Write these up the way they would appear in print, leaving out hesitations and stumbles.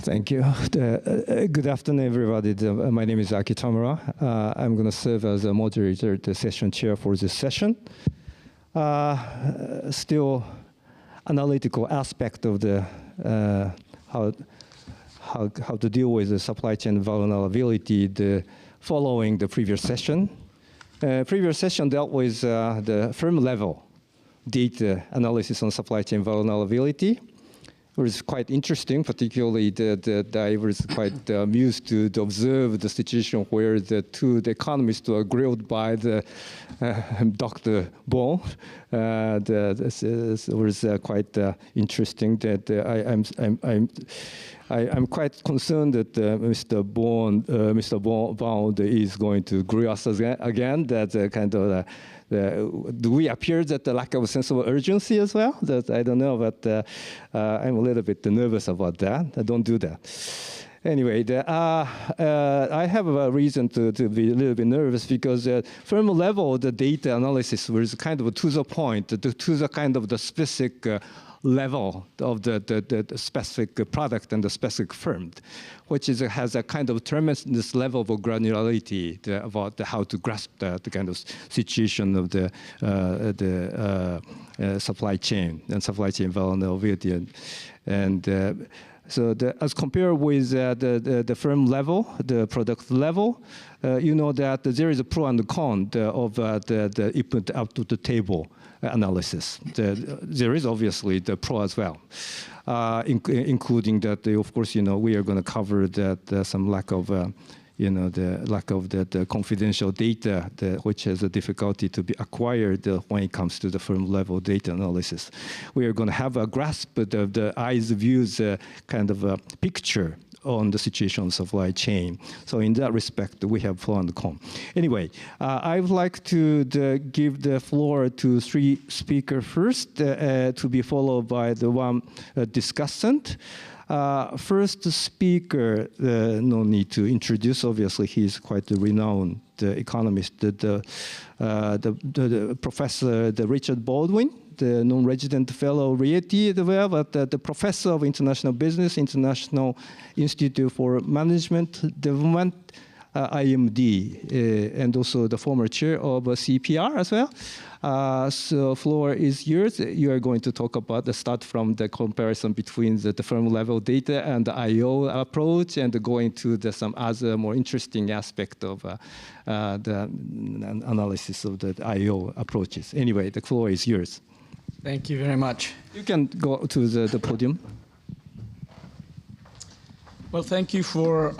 Thank you. Good afternoon, everybody. My name is TAMURA. I'm going to serve as a moderator, the session chair for this session. Still, analytical aspect of the how to deal with the supply chain vulnerability following the previous session. Previous session dealt with the firm level data analysis on supply chain vulnerability. It was quite interesting, particularly that I was quite amused to observe the situation where the economists were grilled by the Dr. Bond. It was quite interesting. That I'm quite concerned that Mr. Bond is going to grill us again. That kind of. Do we appear that the lack of sense of urgency as well? That I don't know, but I'm a little bit nervous about that. Don't do that. Anyway, I have a reason to be a little bit nervous because firm level, the data analysis was kind of to the point, to the kind of the specific level of the specific product and the specific firm, which has a kind of tremendous level of granularity about how to grasp the kind of situation of the supply chain and supply chain vulnerability. So as compared with the firm level, the product level, you know that there is a pro and con of the input output table analysis. There is obviously the pro as well, including that, of course, we are going to cover that some lack of, the lack of the confidential data, which has a difficulty to be acquired when it comes to the firm level data analysis. We are going to have a grasp of the eyes views kind of a picture on the situation of supply chain. So in that respect, we have pro and con. Anyway, I would like to give the floor to three speakers first, to be followed by the one discussant. First speaker, no need to introduce. Obviously, he's quite a renowned economist. The professor, Richard Baldwin, the non-resident fellow RIETI, but the professor of international business, International Institute for Management Development, IMD, and also the former chair of CPR as well. So floor is yours. You are going to talk about start from the comparison between the firm level data and the IO approach, and going to some other more interesting aspect of the analysis of the IO approaches. Anyway, the floor is yours. Thank you very much. You can go to the podium. Well, thank you for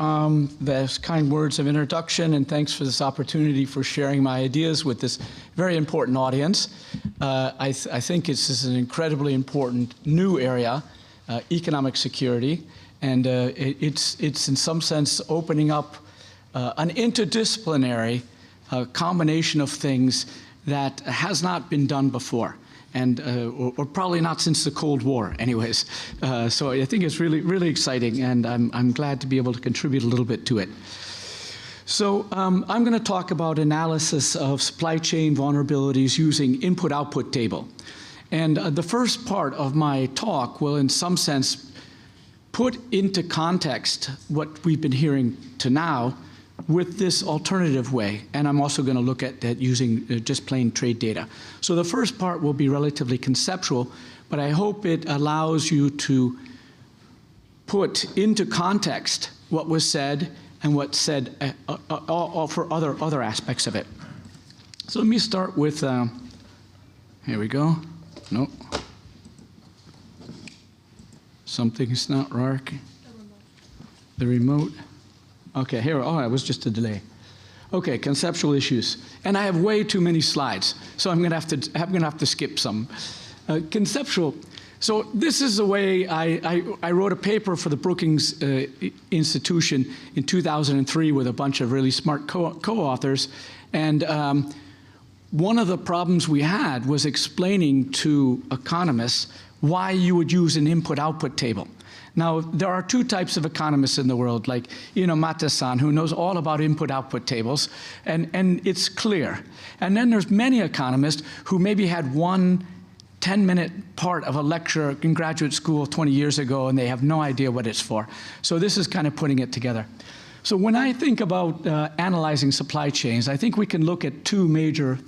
those kind words of introduction, and thanks for this opportunity for sharing my ideas with this very important audience. I think this is an incredibly important new area, economic security, and it's in some sense opening up an interdisciplinary combination of things that has not been done before. And or probably not since the Cold War, anyways. So I think it's really, really exciting, and I'm glad to be able to contribute a little bit to it. So I'm going to talk about analysis of supply chain vulnerabilities using input-output table. And the first part of my talk will, in some sense, put into context what we've been hearing to now with this alternative way, and I'm also going to look at that using just plain trade data. So the first part will be relatively conceptual, but I hope it allows you to put into context what was said and what's said for other aspects of it. So let me start with, here we go. No. Something's not working. The remote. Okay, here, oh, it was just a delay. Okay, conceptual issues. And I have way too many slides, so I'm gonna have to skip some. Conceptual, so this is the way I wrote a paper for the Brookings Institution in 2003 with a bunch of really smart co-authors. And one of the problems we had was explaining to economists why you would use an input-output table. Now, there are two types of economists in the world, like Mata-san, who knows all about input-output tables, and it's clear. And then there's many economists who maybe had one 10-minute part of a lecture in graduate school 20 years ago, and they have no idea what it's for. So this is kind of putting it together. So when I think about analyzing supply chains, I think we can look at two major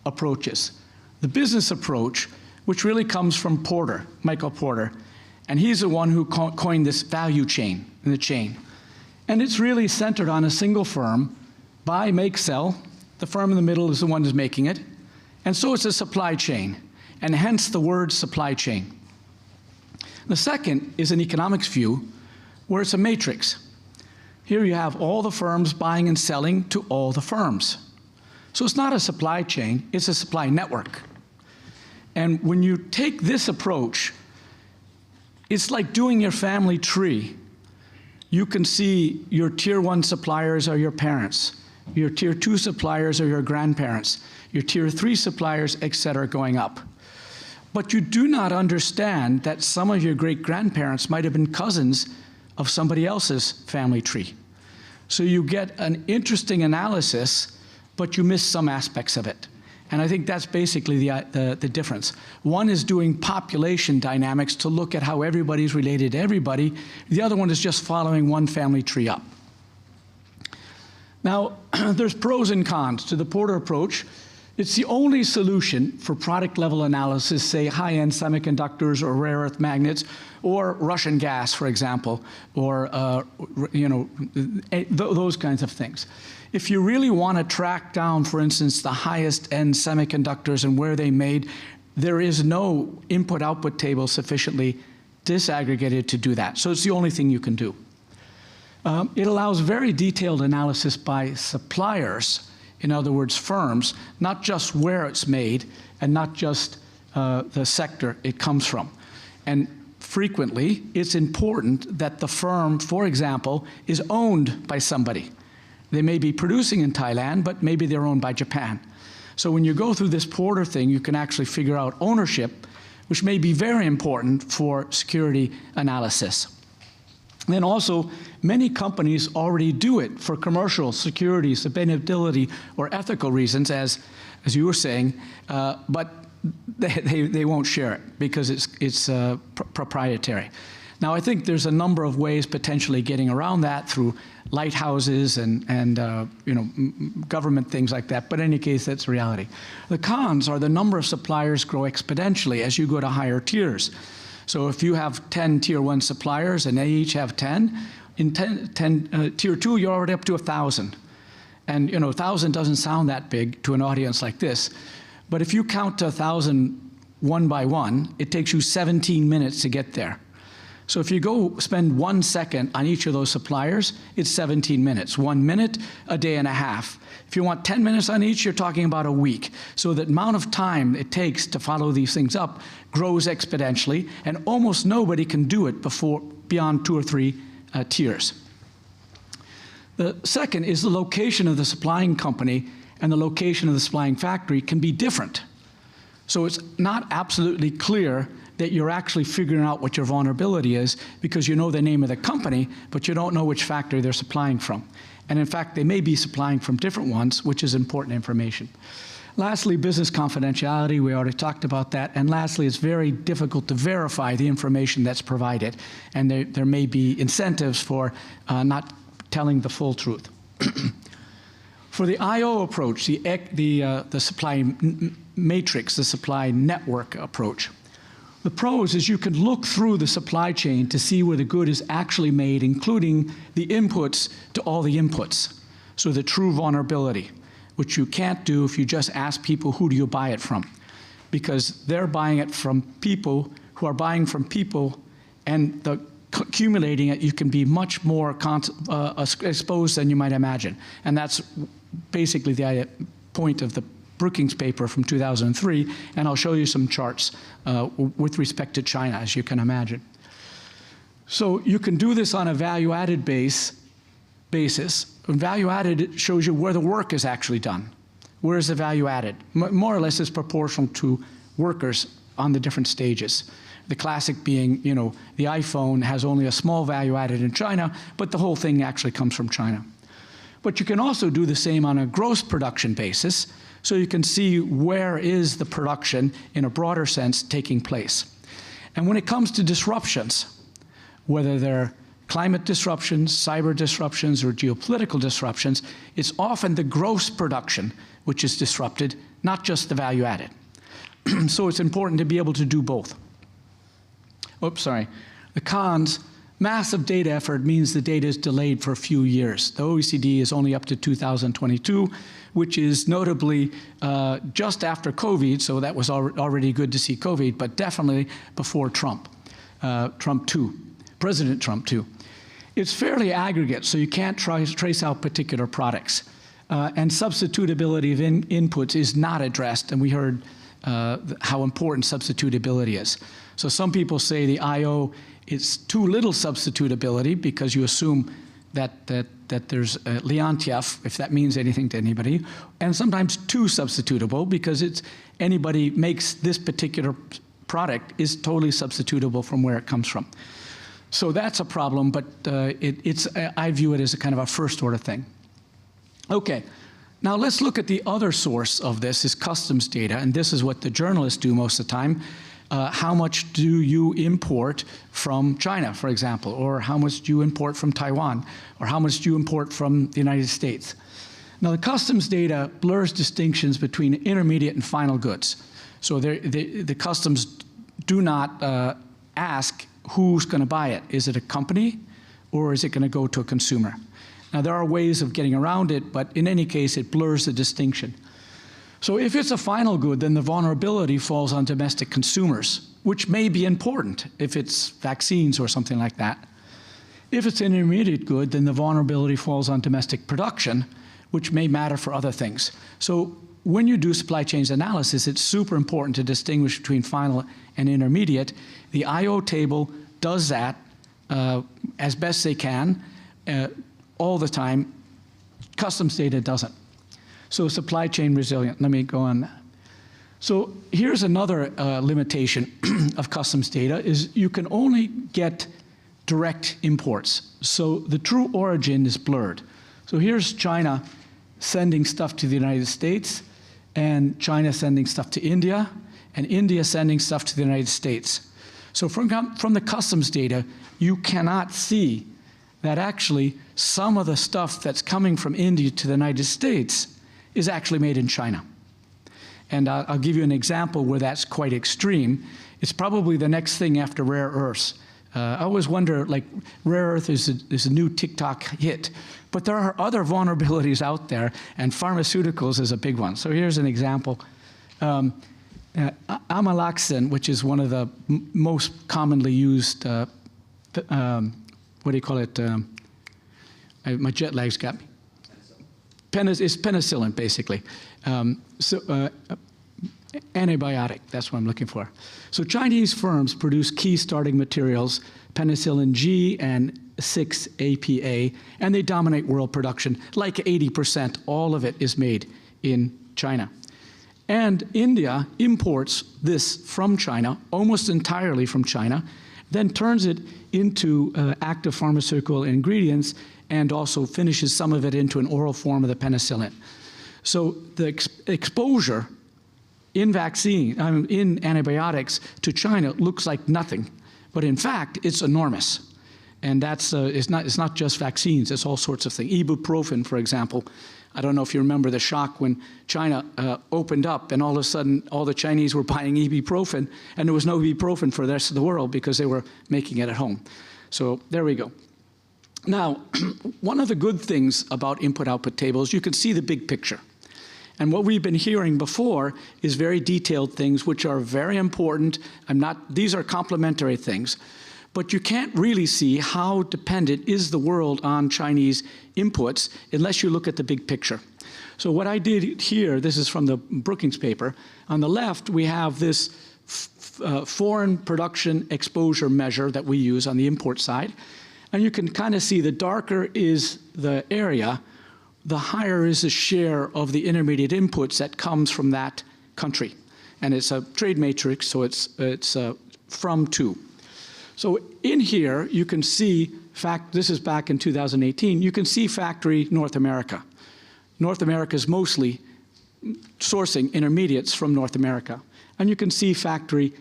approaches. The business approach, which really comes from Porter, Michael Porter, and he's the one who coined this value chain in the chain. And it's really centered on a single firm, buy, make, sell. The firm in the middle is the one who's making it. And so it's a supply chain, and hence the word supply chain. The second is an economics view, where it's a matrix. Here you have all the firms buying and selling to all the firms. So it's not a supply chain, it's a supply network. And when you take this approach, it's like doing your family tree. You can see your tier 1 suppliers are your parents, your tier 2 suppliers are your grandparents, your tier 3 suppliers, et cetera, going up. But you do not understand that some of your great-grandparents might have been cousins of somebody else's family tree. So you get an interesting analysis, but you miss some aspects of it. And I think that's basically the difference. One is doing population dynamics to look at how everybody's related to everybody. The other one is just following one family tree up. Now, there's pros and cons to the Porter approach. It's the only solution for product-level analysis, say high-end semiconductors or rare earth magnets, or Russian gas, for example, or those kinds of things. If you really want to track down, for instance, the highest-end semiconductors and where they made, there is no input-output table sufficiently disaggregated to do that. So it's the only thing you can do. It allows very detailed analysis by suppliers, in other words, firms, not just where it's made and not just the sector it comes from. And frequently, it's important that the firm, for example, is owned by somebody. They may be producing in Thailand, but maybe they're owned by Japan. So when you go through this Porter thing, you can actually figure out ownership, which may be very important for security analysis. Then also, many companies already do it for commercial, security, sustainability, or ethical reasons, as you were saying, but they won't share it because it's proprietary. Now, I think there's a number of ways potentially getting around that through lighthouses and government things like that, but in any case, that's reality. The cons are the number of suppliers grow exponentially as you go to higher tiers. So if you have 10 tier 1 suppliers and they each have 10, in tier 2, you're already up to 1,000. And 1,000 doesn't sound that big to an audience like this, but if you count to 1,000 one by one, it takes you 17 minutes to get there. So if you go spend 1 second on each of those suppliers, it's 17 minutes. 1 minute, a day and a half. If you want 10 minutes on each, you're talking about a week. So the amount of time it takes to follow these things up grows exponentially, and almost nobody can do it beyond 2 or 3 tiers. The second is the location of the supplying company and the location of the supplying factory can be different. So it's not absolutely clear that you're actually figuring out what your vulnerability is because you know the name of the company, but you don't know which factory they're supplying from. And in fact, they may be supplying from different ones, which is important information. Lastly, business confidentiality, we already talked about that. And lastly, it's very difficult to verify the information that's provided. And there may be incentives for not telling the full truth. For the IO approach, the supply matrix, the supply network approach, the pros is you can look through the supply chain to see where the good is actually made, including the inputs to all the inputs. So the true vulnerability, which you can't do if you just ask people, who do you buy it from? Because they're buying it from people who are buying from people, and accumulating it, you can be much more exposed than you might imagine. And that's basically the point of the Brookings paper from 2003, and I'll show you some charts with respect to China, as you can imagine. So you can do this on a value-added basis. And value-added shows you where the work is actually done. Where is the value added? More or less is proportional to workers on the different stages. The classic being, the iPhone has only a small value added in China, but the whole thing actually comes from China. But you can also do the same on a gross production basis. So you can see where is the production in a broader sense taking place. And when it comes to disruptions, whether they're climate disruptions, cyber disruptions, or geopolitical disruptions, it's often the gross production which is disrupted, not just the value added. So it's important to be able to do both. Oops, sorry. The cons, massive data effort means the data is delayed for a few years. The OECD is only up to 2022, which is notably just after COVID, so that was already good to see COVID, but definitely before Trump, President Trump too. It's fairly aggregate, so you can't trace out particular products. And substitutability of inputs is not addressed, and we heard how important substitutability is. So some people say the I/O is too little substitutability because you assume that there's Leontief, if that means anything to anybody, and sometimes too substitutable because it's anybody makes this particular product is totally substitutable from where it comes from. So that's a problem, but I view it as a kind of a first order thing. Okay, now let's look at the other source of this is customs data, and this is what the journalists do most of the time. How much do you import from China, for example, or how much do you import from Taiwan, or how much do you import from the United States? Now, the customs data blurs distinctions between intermediate and final goods. So the customs do not ask who's going to buy it. Is it a company, or is it going to go to a consumer? Now, there are ways of getting around it, but in any case, it blurs the distinction. So if it's a final good, then the vulnerability falls on domestic consumers, which may be important if it's vaccines or something like that. If it's an intermediate good, then the vulnerability falls on domestic production, which may matter for other things. So when you do supply chains analysis, it's super important to distinguish between final and intermediate. The I/O table does that as best they can all the time. Customs data doesn't. So supply chain resilient, let me go on. So here's another limitation of customs data is you can only get direct imports. So the true origin is blurred. So here's China sending stuff to the United States, and China sending stuff to India, and India sending stuff to the United States. So from the customs data, you cannot see that actually some of the stuff that's coming from India to the United States is actually made in China. And I'll give you an example where that's quite extreme. It's probably the next thing after rare earths. I always wonder, like, rare earth is a new TikTok hit, but there are other vulnerabilities out there, and pharmaceuticals is a big one. So here's an example. Amyloxin, which is one of the most commonly used, what do you call it? My jet lag's got me. It's penicillin, basically. Antibiotic, that's what I'm looking for. So Chinese firms produce key starting materials, penicillin G and 6-APA, and they dominate world production. Like 80%, all of it is made in China. And India imports this from China, almost entirely from China, then turns it into active pharmaceutical ingredients and also finishes some of it into an oral form of the penicillin. So the exposure in in antibiotics to China looks like nothing, but in fact, it's enormous. And that's, it's not just vaccines, it's all sorts of things. Ibuprofen, for example. I don't know if you remember the shock when China opened up and all of a sudden all the Chinese were buying ibuprofen and there was no ibuprofen for the rest of the world because they were making it at home. So there we go. Now, one of the good things about input-output tables, you can see the big picture. And what we've been hearing before is very detailed things which are very important. These are complementary things. But you can't really see how dependent is the world on Chinese inputs unless you look at the big picture. So what I did here, this is from the Brookings paper. On the left, we have this foreign production exposure measure that we use on the import side. And you can kind of see the darker is the area, the higher is the share of the intermediate inputs that comes from that country. And it's a trade matrix, so it's from to. So in here, you can see, this is back in 2018, you can see factory North America. North America is mostly sourcing intermediates from North America. And you can see factory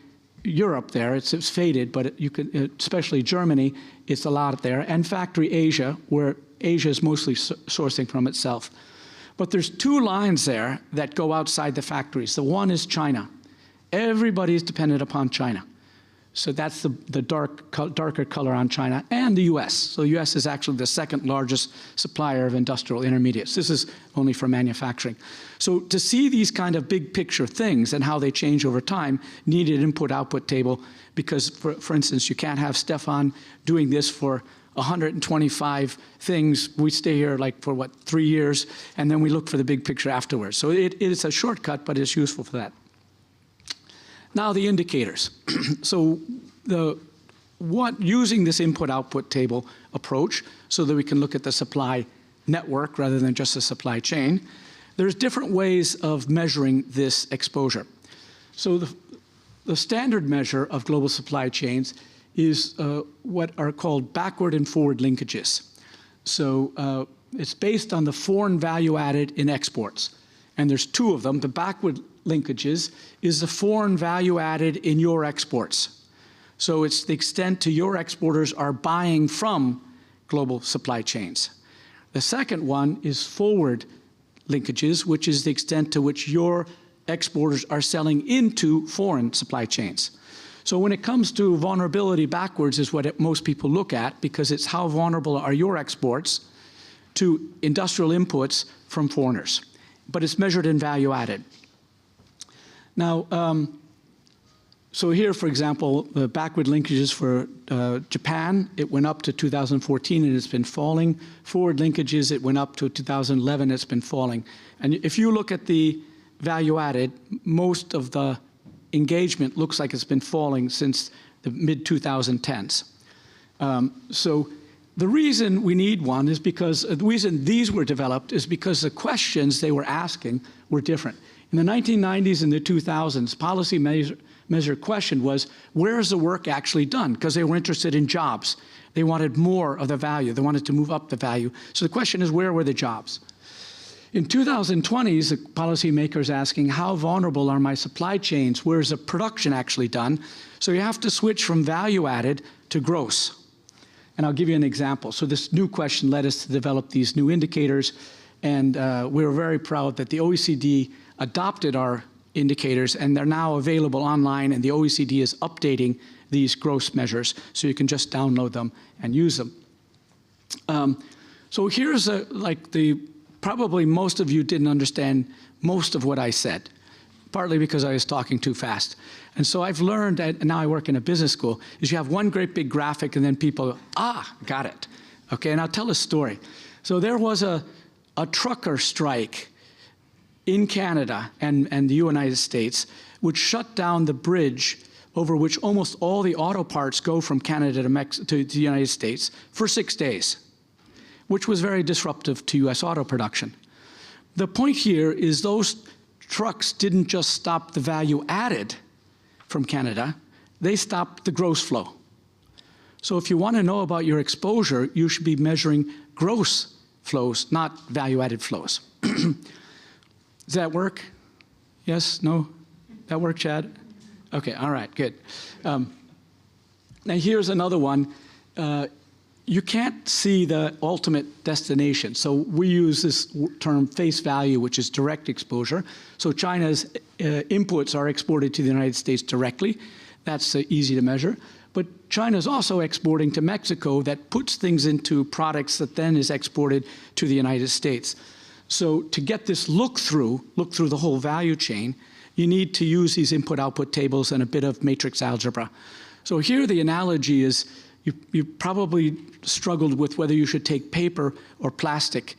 Europe there, it's faded, but you can, especially Germany, it's a lot there, and factory Asia, where Asia is mostly sourcing from itself. But there's two lines there that go outside the factories. The one is China. Everybody is dependent upon China. So that's the darker color on China, and the US. So the US is actually the second largest supplier of industrial intermediates. This is only for manufacturing. So to see these kind of big picture things and how they change over time, need an input-output table, because for instance, you can't have Stefan doing this for 125 things. We stay here like for what, 3 years, and then we look for the big picture afterwards. So it is a shortcut, but it's useful for that. Now the indicators. So using this input-output table approach so that we can look at the supply network rather than just the supply chain, there's different ways of measuring this exposure. So the standard measure of global supply chains is what are called backward and forward linkages. So it's based on the foreign value added in exports. And there's two of them. The backward linkages is the foreign value added in your exports. So it's the extent to your exporters are buying from global supply chains. The second one is forward linkages, which is the extent to which your exporters are selling into foreign supply chains. So when it comes to vulnerability backwards is what most people look at, because it's how vulnerable are your exports to industrial inputs from foreigners. But it's measured in value added. Now, so here, for example, the backward linkages for Japan, it went up to 2014 and it's been falling. Forward linkages, it went up to 2011, it's been falling. And if you look at the value added, most of the engagement looks like it's been falling since the mid-2010s. So the reason we need one is because, the reason these were developed is because the questions they were asking were different. In the 1990s and the 2000s, policy measure question was, where is the work actually done? Because they were interested in jobs. They wanted more of the value. They wanted to move up the value. So the question is, where were the jobs? In 2020s, the policymakers asking, how vulnerable are my supply chains? Where is the production actually done? So you have to switch from value added to gross. And I'll give you an example. So this new question led us to develop these new indicators. And we were very proud that the OECD adopted our indicators, and they're now available online, and the OECD is updating these gross measures, so you can just download them and use them. So here's probably most of you didn't understand most of what I said, partly because I was talking too fast. And so I've learned, and now I work in a business school, is you have one great big graphic and then people go, got it. Okay, and I'll tell a story. So there was a trucker strike in Canada and the United States, which shut down the bridge over which almost all the auto parts go from Canada to the United States for 6 days, which was very disruptive to US auto production. The point here is those trucks didn't just stop the value added from Canada, they stopped the gross flow. So if you want to know about your exposure, you should be measuring gross flows, not value added flows. Does that work? Yes? No? That work, Chad? Okay, all right, good. Now here's another one. You can't see the ultimate destination. So we use this term face value, which is direct exposure. So China's inputs are exported to the United States directly. That's easy to measure. But China's also exporting to Mexico that puts things into products that then is exported to the United States. So to get this look through the whole value chain, you need to use these input-output tables and a bit of matrix algebra. So here the analogy is you probably struggled with whether you should take paper or plastic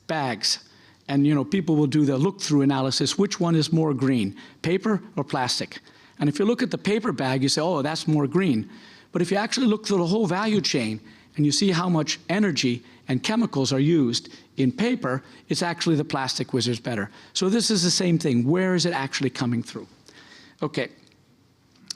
bags. And people will do the look-through analysis, which one is more green, paper or plastic? And if you look at the paper bag, you say, oh, that's more green. But if you actually look through the whole value chain and you see how much energy and chemicals are used in paper, it's actually the plastic which is better. So this is the same thing. Where is it actually coming through? Okay.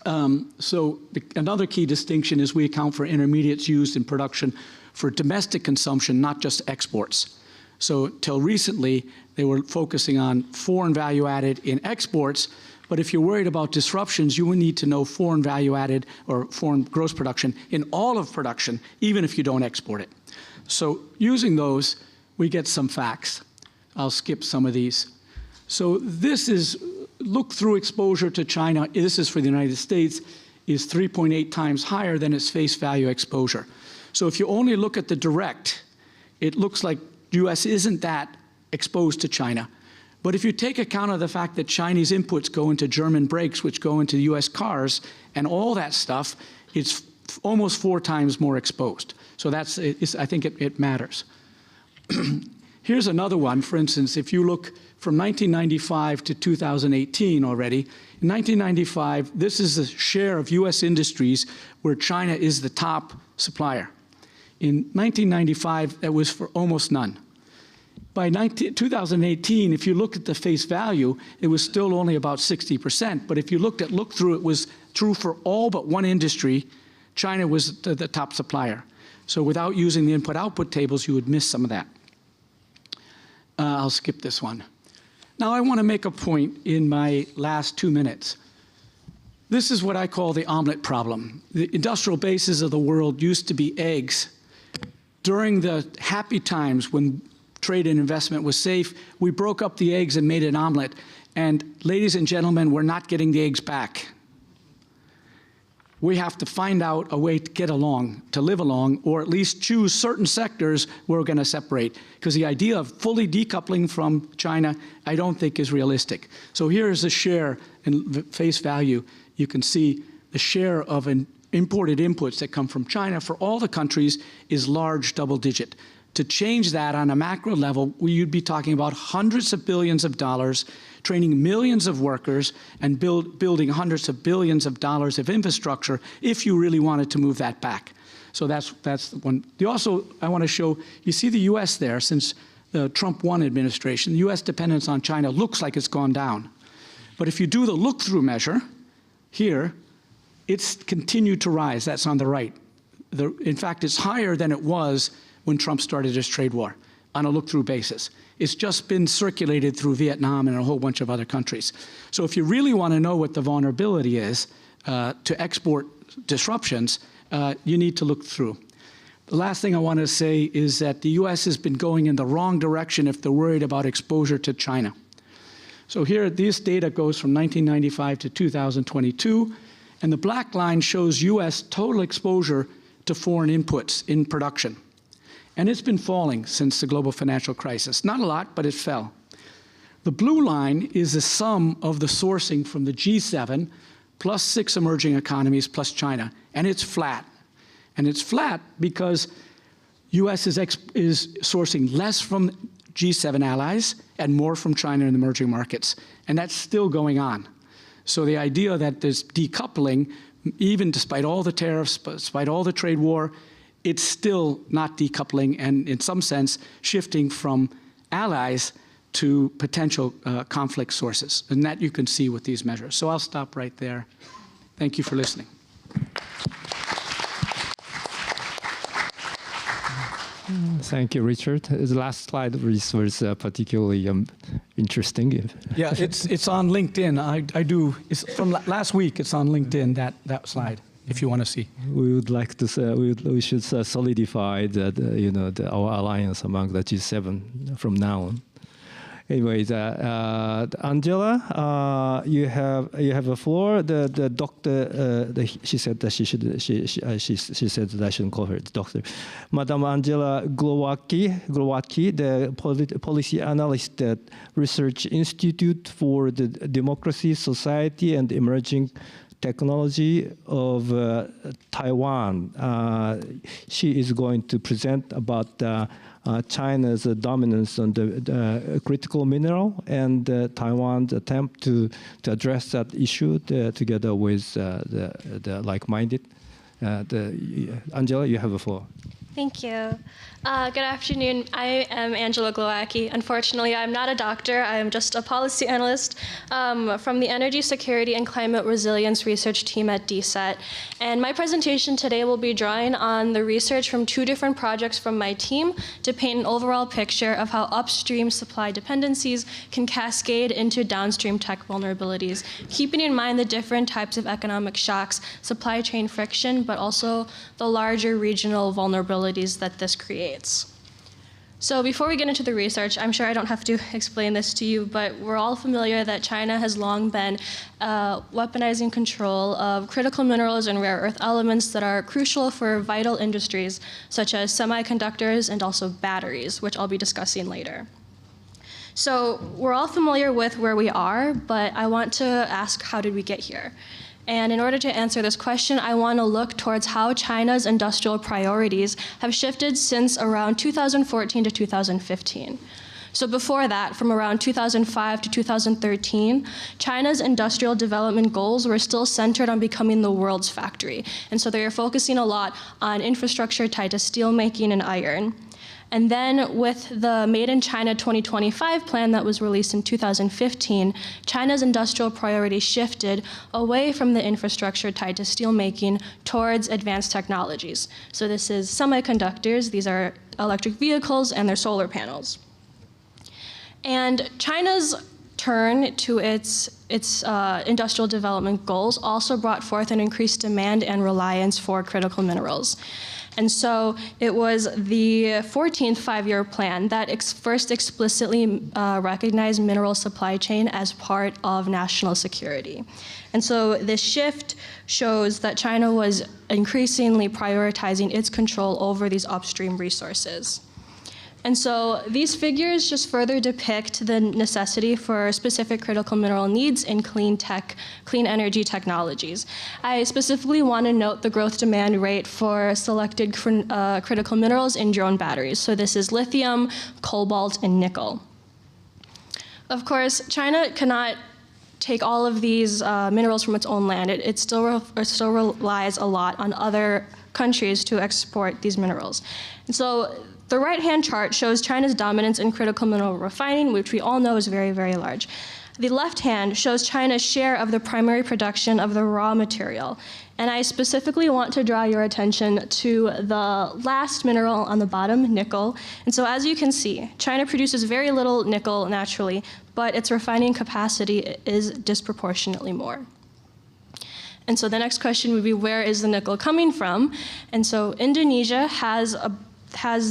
Another key distinction is we account for intermediates used in production for domestic consumption, not just exports. So till recently, They were focusing on foreign value added in exports, but if you're worried about disruptions, you will need to know foreign value added or foreign gross production in all of production, even if you don't export it. So using those, we get some facts. I'll skip some of these. So this is look-through exposure to China. This is for the United States, is 3.8 times higher than its face value exposure. So if you only look at the direct, it looks like US isn't that exposed to China. But if you take account of the fact that Chinese inputs go into German brakes, which go into US cars, and all that stuff, it's almost 4 times more exposed. So that's, I think it matters. Here's another one. For instance, if you look from 1995 to 2018 already, in 1995, this is the share of US industries where China is the top supplier. In 1995, that was for almost none. By 2018, if you look at the face value, it was still only about 60%. But if you looked at look-through, it was true for all but one industry. China was the top supplier. So without using the input-output tables, you would miss some of that. I'll skip this one. Now I want to make a point in my last 2 minutes. This is what I call the omelet problem. The industrial bases of the world used to be eggs. During the happy times when trade and investment was safe, we broke up the eggs and made an omelet. And ladies and gentlemen, we're not getting the eggs back. We have to find out a way to get along, to live along, or at least choose certain sectors where we're going to separate. Because the idea of fully decoupling from China, I don't think is realistic. So here is a share in face value. You can see the share of imported inputs that come from China for all the countries is large double-digit. To change that on a macro level, you'd be talking about hundreds of billions of dollars, training millions of workers, and building hundreds of billions of dollars of infrastructure if you really wanted to move that back. So that's the one. Also, I want to show, you see the US there, since the Trump 1 administration, the US dependence on China looks like it's gone down. But if you do the look-through measure, here, it's continued to rise. That's on the right. In fact, it's higher than it was when Trump started his trade war on a look-through basis. It's just been circulated through Vietnam and a whole bunch of other countries. So if you really want to know what the vulnerability is to export disruptions, you need to look through. The last thing I want to say is that the US has been going in the wrong direction if they're worried about exposure to China. So here, this data goes from 1995 to 2022, and the black line shows US total exposure to foreign inputs in production. And it's been falling since the global financial crisis. Not a lot, but it fell. The blue line is the sum of the sourcing from the G7 plus 6 emerging economies plus China, and it's flat. And it's flat because US is sourcing less from G7 allies and more from China and emerging markets. And that's still going on. So the idea that there's decoupling, even despite all the tariffs, despite all the trade war, it's still not decoupling and in some sense shifting from allies to potential conflict sources. And that you can see with these measures. So I'll stop right there. Thank you for listening. Thank you, Richard. The last slide was particularly interesting. Yeah, it's on LinkedIn. I do. It's from last week. It's on LinkedIn, that slide, if you want to see. We would like to say we should solidify that our alliance among the G7 from now on. Anyways, Angela, you have a floor. The doctor, she said that she said that I shouldn't call her the doctor. Madam Angela GLOWACKI, the policy analyst at Research Institute for the Democracy, Society, and Emerging Technology of Taiwan. She is going to present about China's dominance on the critical mineral and Taiwan's attempt to address that issue together with the like-minded. Angela, you have the floor. Thank you. Good afternoon. I am Angela GLOWACKI. Unfortunately, I'm not a doctor. I am just a policy analyst from the Energy Security and Climate Resilience Research Team at DSET. And my presentation today will be drawing on the research from 2 different projects from my team to paint an overall picture of how upstream supply dependencies can cascade into downstream tech vulnerabilities, keeping in mind the different types of economic shocks, supply chain friction, but also the larger regional vulnerabilities that this creates. So before we get into the research, I'm sure I don't have to explain this to you, but we're all familiar that China has long been weaponizing control of critical minerals and rare earth elements that are crucial for vital industries, such as semiconductors and also batteries, which I'll be discussing later. So we're all familiar with where we are, but I want to ask, how did we get here? And in order to answer this question, I want to look towards how China's industrial priorities have shifted since around 2014 to 2015. So before that, from around 2005 to 2013, China's industrial development goals were still centered on becoming the world's factory. And so they are focusing a lot on infrastructure tied to steelmaking and iron. And then with the Made in China 2025 plan that was released in 2015, China's industrial priorities shifted away from the infrastructure tied to steelmaking towards advanced technologies. So this is semiconductors, these are electric vehicles, and their solar panels. And China's turn to its industrial development goals also brought forth an increased demand and reliance for critical minerals. And so it was the 14th five-year plan that first explicitly recognized mineral supply chain as part of national security. And so this shift shows that China was increasingly prioritizing its control over these upstream resources. And so these figures just further depict the necessity for specific critical mineral needs in clean energy technologies. I specifically want to note the growth demand rate for selected critical minerals in drone batteries. So this is lithium, cobalt, and nickel. Of course, China cannot take all of these minerals from its own land. It still relies a lot on other countries to export these minerals. And so the right-hand chart shows China's dominance in critical mineral refining, which we all know is very, very large. The left hand shows China's share of the primary production of the raw material. And I specifically want to draw your attention to the last mineral on the bottom, nickel. And so as you can see, China produces very little nickel naturally, but its refining capacity is disproportionately more. And so the next question would be, where is the nickel coming from? And so Indonesia has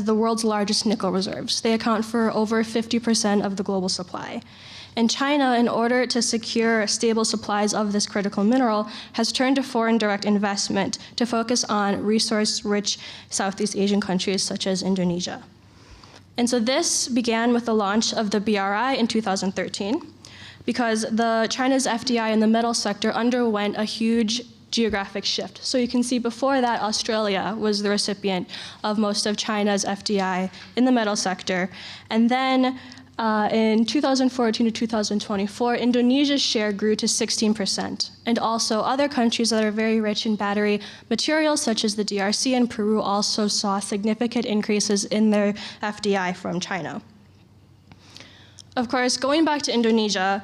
the world's largest nickel reserves. They account for over 50% of the global supply. And China, in order to secure stable supplies of this critical mineral, has turned to foreign direct investment to focus on resource-rich Southeast Asian countries such as Indonesia. And so this began with the launch of the BRI in 2013, because China's FDI in the metal sector underwent a huge geographic shift. So you can see before that, Australia was the recipient of most of China's FDI in the metal sector. And then in 2014 to 2024, Indonesia's share grew to 16%. And also other countries that are very rich in battery materials, such as the DRC and Peru, also saw significant increases in their FDI from China. Of course, going back to Indonesia,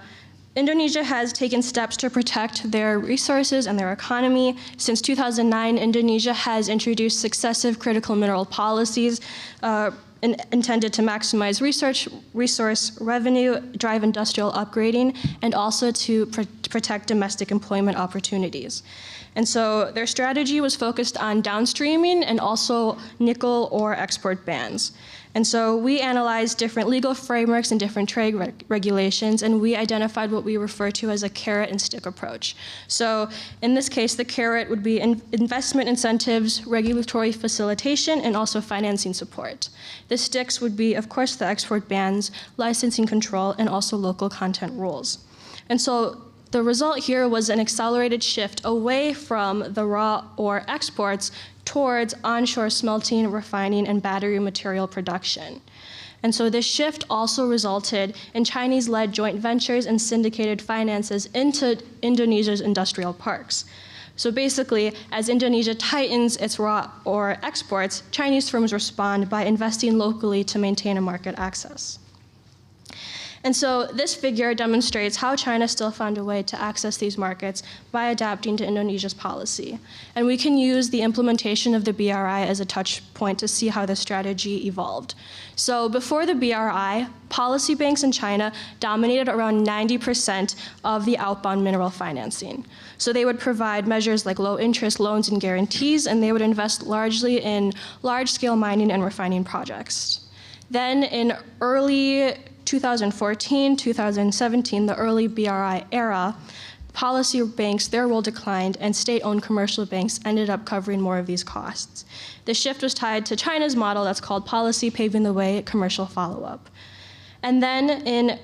Indonesia has taken steps to protect their resources and their economy. Since 2009, Indonesia has introduced successive critical mineral policies intended to maximize resource revenue, drive industrial upgrading, and also to protect domestic employment opportunities. And so their strategy was focused on downstreaming and also nickel ore export bans. And so we analyzed different legal frameworks and different trade regulations, and we identified what we refer to as a carrot and stick approach. So in this case, the carrot would be investment incentives, regulatory facilitation, and also financing support. The sticks would be, of course, the export bans, licensing control, and also local content rules. And so the result here was an accelerated shift away from the raw ore exports towards onshore smelting, refining, and battery material production. And so this shift also resulted in Chinese-led joint ventures and syndicated finances into Indonesia's industrial parks. So basically, as Indonesia tightens its raw ore exports, Chinese firms respond by investing locally to maintain a market access. And so this figure demonstrates how China still found a way to access these markets by adapting to Indonesia's policy. And we can use the implementation of the BRI as a touch point to see how the strategy evolved. So before the BRI, policy banks in China dominated around 90% of the outbound mineral financing. So they would provide measures like low interest loans and guarantees, and they would invest largely in large-scale mining and refining projects. Then in early 2014, 2017, the early BRI era, policy banks, their role declined, and state-owned commercial banks ended up covering more of these costs. The shift was tied to China's model that's called policy paving the way, commercial follow-up. And then in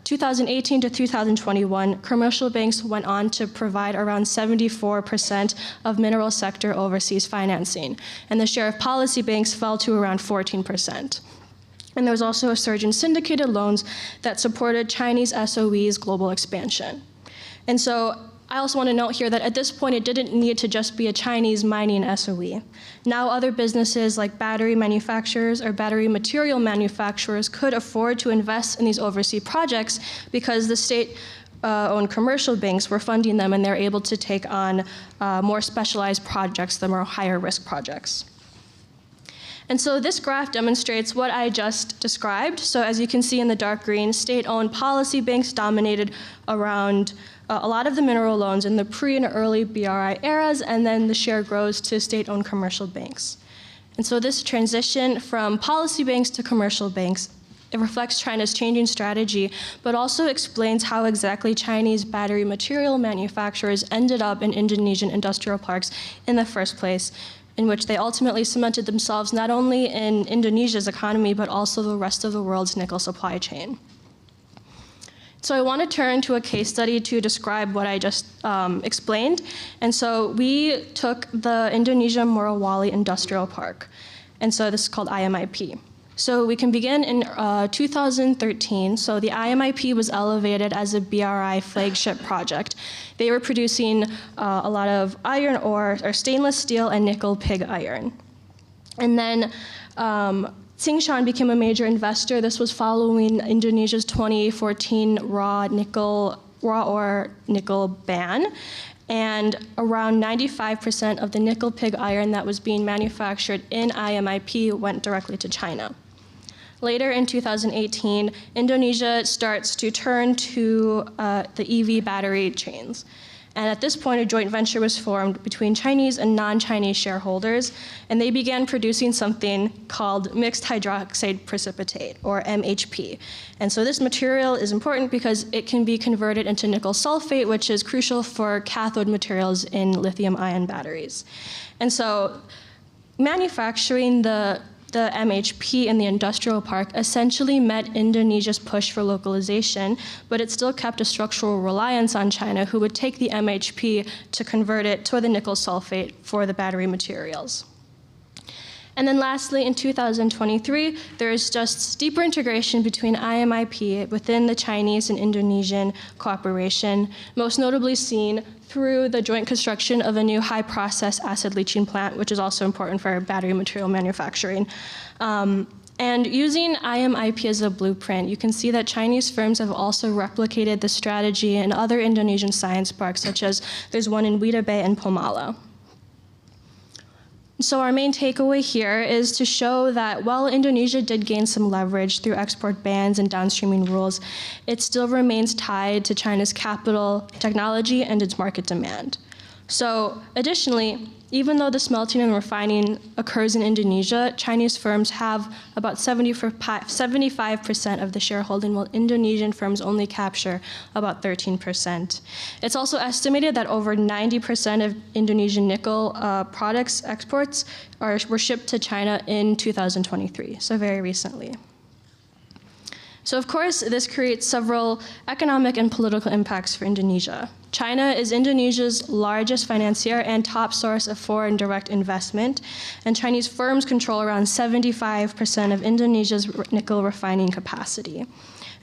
2018 to 2021, commercial banks went on to provide around 74% of mineral sector overseas financing, and the share of policy banks fell to around 14%. And there was also a surge in syndicated loans that supported Chinese SOE's global expansion. And so I also want to note here that at this point, it didn't need to just be a Chinese mining SOE. Now other businesses like battery manufacturers or battery material manufacturers could afford to invest in these overseas projects because the state-owned commercial banks were funding them, and they're able to take on more specialized projects, the more higher risk projects. And so this graph demonstrates what I just described. So as you can see in the dark green, state-owned policy banks dominated around a lot of the mineral loans in the pre and early BRI eras, and then the share grows to state-owned commercial banks. And so this transition from policy banks to commercial banks, it reflects China's changing strategy, but also explains how exactly Chinese battery material manufacturers ended up in Indonesian industrial parks in the first place, in which they ultimately cemented themselves not only in Indonesia's economy, but also the rest of the world's nickel supply chain. So I want to turn to a case study to describe what I just explained. And so we took the Indonesia Morowali Industrial Park. And so this is called IMIP. So we can begin in 2013. So the IMIP was elevated as a BRI flagship project. They were producing a lot of iron ore, or stainless steel and nickel pig iron. And then Tsingshan became a major investor. This was following Indonesia's 2014 raw ore nickel ban. And around 95% of the nickel pig iron that was being manufactured in IMIP went directly to China. Later in 2018, Indonesia starts to turn to the EV battery chains. And at this point, a joint venture was formed between Chinese and non-Chinese shareholders, and they began producing something called mixed hydroxide precipitate, or MHP. And so this material is important because it can be converted into nickel sulfate, which is crucial for cathode materials in lithium-ion batteries. And so manufacturing the MHP in the industrial park essentially met Indonesia's push for localization, but it still kept a structural reliance on China, who would take the MHP to convert it to the nickel sulfate for the battery materials. And then lastly, in 2023, there is just deeper integration between IMIP within the Chinese and Indonesian cooperation, most notably seen through the joint construction of a new high-process acid leaching plant, which is also important for battery material manufacturing. And using IMIP as a blueprint, you can see that Chinese firms have also replicated the strategy in other Indonesian science parks, such as there's one in Wida Bay and Pomala. So our main takeaway here is to show that while Indonesia did gain some leverage through export bans and downstreaming rules, it still remains tied to China's capital, technology, and its market demand. So additionally, even though the smelting and refining occurs in Indonesia, Chinese firms have about 75% of the shareholding, while Indonesian firms only capture about 13%. It's also estimated that over 90% of Indonesian nickel products exports were shipped to China in 2023, so very recently. So of course, this creates several economic and political impacts for Indonesia. China is Indonesia's largest financier and top source of foreign direct investment, and Chinese firms control around 75% of Indonesia's nickel refining capacity.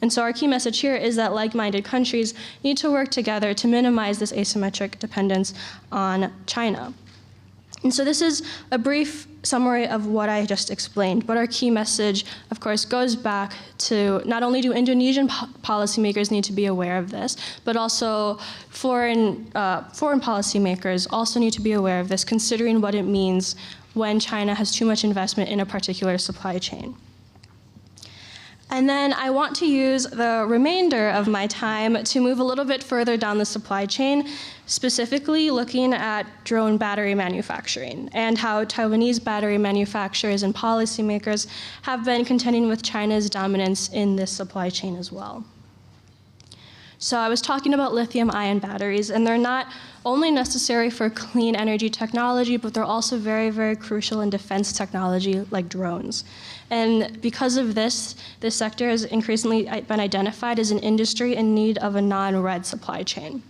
And so our key message here is that like-minded countries need to work together to minimize this asymmetric dependence on China. And so this is a brief summary of what I just explained, but our key message, of course, goes back to not only do Indonesian policymakers need to be aware of this, but also foreign policymakers also need to be aware of this, considering what it means when China has too much investment in a particular supply chain. And then I want to use the remainder of my time to move a little bit further down the supply chain, specifically looking at drone battery manufacturing and how Taiwanese battery manufacturers and policymakers have been contending with China's dominance in this supply chain as well. So I was talking about lithium-ion batteries, and they're not only necessary for clean energy technology, but they're also very, very crucial in defense technology like drones. And because of this, this sector has increasingly been identified as an industry in need of a non-red supply chain.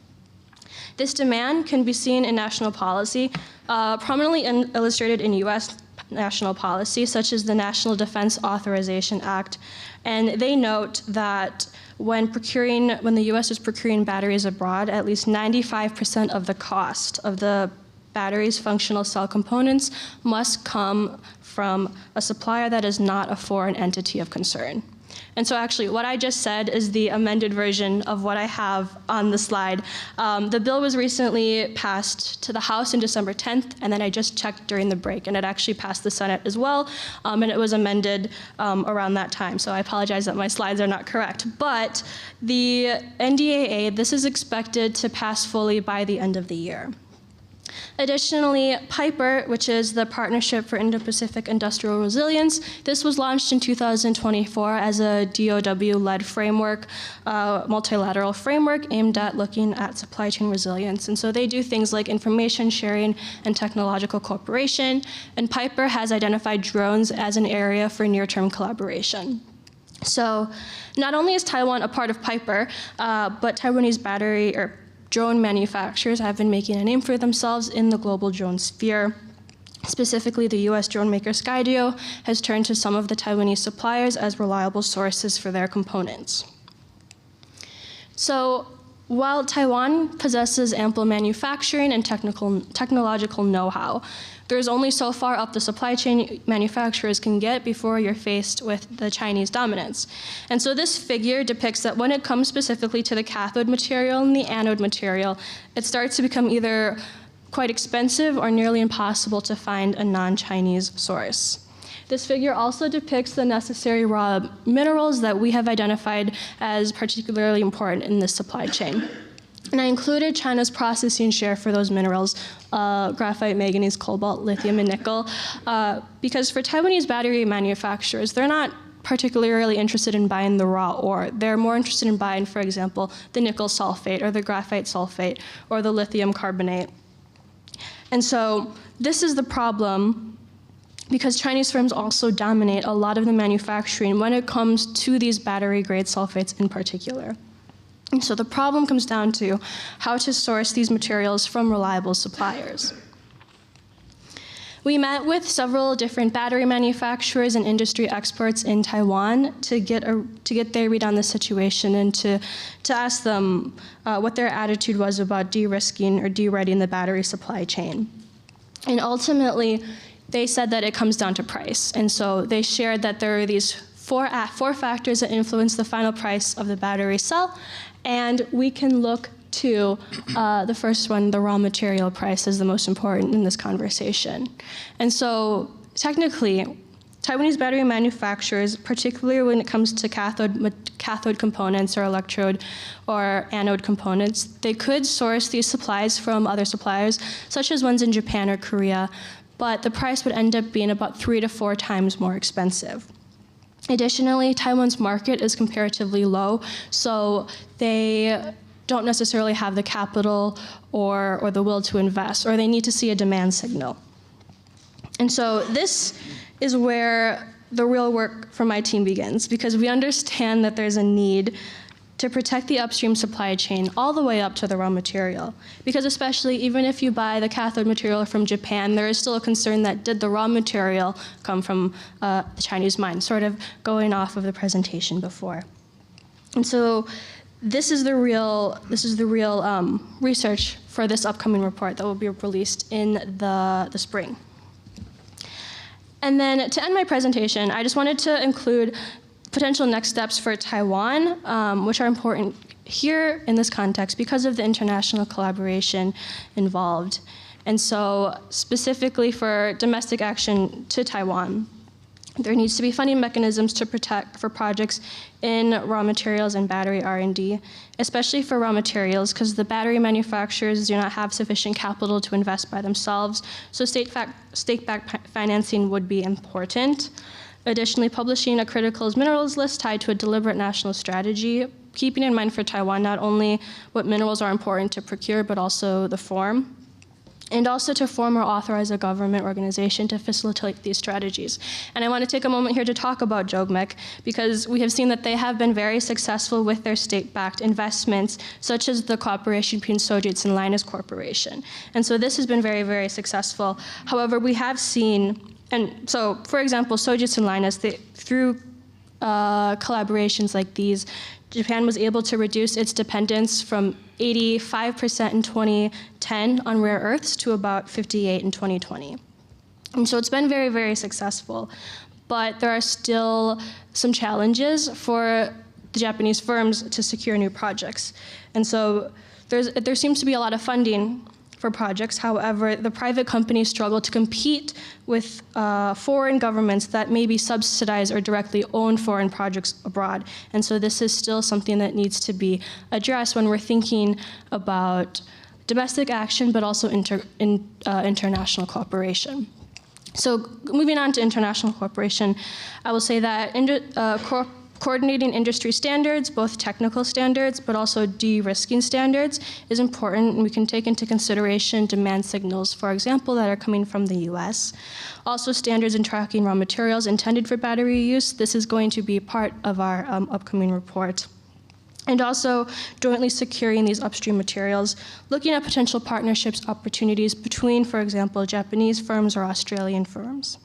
This demand can be seen in national policy, prominently illustrated in US national policy, such as the National Defense Authorization Act. And they note that when the US is procuring batteries abroad, at least 95% of the cost of the battery's functional cell components must come from a supplier that is not a foreign entity of concern. And so actually what I just said is the amended version of what I have on the slide. The bill was recently passed to the House in December 10th, and then I just checked during the break, and it actually passed the Senate as well, and it was amended around that time. So I apologize that my slides are not correct. But the NDAA, this is expected to pass fully by the end of the year. Additionally, PIPER, which is the Partnership for Indo-Pacific Industrial Resilience, this was launched in 2024 as a DOW-led framework, multilateral framework aimed at looking at supply chain resilience. And so they do things like information sharing and technological cooperation, and PIPER has identified drones as an area for near-term collaboration. So not only is Taiwan a part of PIPER, but Taiwanese drone manufacturers have been making a name for themselves in the global drone sphere. Specifically, the US drone maker Skydio has turned to some of the Taiwanese suppliers as reliable sources for their components. So while Taiwan possesses ample manufacturing and technological know-how, there's only so far up the supply chain manufacturers can get before you're faced with the Chinese dominance. And so this figure depicts that when it comes specifically to the cathode material and the anode material, it starts to become either quite expensive or nearly impossible to find a non-Chinese source. This figure also depicts the necessary raw minerals that we have identified as particularly important in this supply chain. And I included China's processing share for those minerals, graphite, manganese, cobalt, lithium, and nickel, because for Taiwanese battery manufacturers, they're not particularly interested in buying the raw ore. They're more interested in buying, for example, the nickel sulfate or the graphite sulfate or the lithium carbonate. And so this is the problem because Chinese firms also dominate a lot of the manufacturing when it comes to these battery-grade sulfates in particular. And so the problem comes down to how to source these materials from reliable suppliers. We met with several different battery manufacturers and industry experts in Taiwan to get their read on the situation and to ask them what their attitude was about de-risking or de-readying the battery supply chain. And ultimately, they said that it comes down to price. And so they shared that there are these four factors that influence the final price of the battery cell. And we can look to the first one, the raw material price, is the most important in this conversation. And so technically, Taiwanese battery manufacturers, particularly when it comes to cathode components or electrode or anode components, they could source these supplies from other suppliers, such as ones in Japan or Korea, but the price would end up being about 3 to 4 times more expensive. Additionally, Taiwan's market is comparatively low, so they don't necessarily have the capital or the will to invest, or they need to see a demand signal. And so this is where the real work for my team begins, because we understand that there's a need to protect the upstream supply chain all the way up to the raw material. Because especially even if you buy the cathode material from Japan, there is still a concern that did the raw material come from the Chinese mine, sort of going off of the presentation before. And so this is the real research for this upcoming report that will be released in the spring. And then to end my presentation, I just wanted to include potential next steps for Taiwan, which are important here in this context because of the international collaboration involved. And so specifically for domestic action to Taiwan, there needs to be funding mechanisms to protect for projects in raw materials and battery R&D, especially for raw materials, because the battery manufacturers do not have sufficient capital to invest by themselves, so state-backed financing would be important. Additionally, publishing a critical minerals list tied to a deliberate national strategy, keeping in mind for Taiwan not only what minerals are important to procure, but also the form. And also to form or authorize a government organization to facilitate these strategies. And I want to take a moment here to talk about JOGMEC, because we have seen that they have been very successful with their state-backed investments, such as the cooperation between Sojitz and Linus Corporation. And so this has been very, very successful. However, we have seen, and so for example, Sojitz and Linus, through collaborations like these, Japan was able to reduce its dependence from 85% in 2010 on rare earths to about 58% in 2020. And so it's been very, very successful. But there are still some challenges for the Japanese firms to secure new projects. And so there seems to be a lot of funding for projects. However, the private companies struggle to compete with foreign governments that maybe subsidize or directly own foreign projects abroad. And so this is still something that needs to be addressed when we're thinking about domestic action, but also international cooperation. So moving on to international cooperation, I will say that coordinating industry standards, both technical standards, but also de-risking standards, is important, and we can take into consideration demand signals, for example, that are coming from the US. Also, standards in tracking raw materials intended for battery use. This is going to be part of our upcoming report. And also, jointly securing these upstream materials, looking at potential partnerships opportunities between, for example, Japanese firms or Australian firms.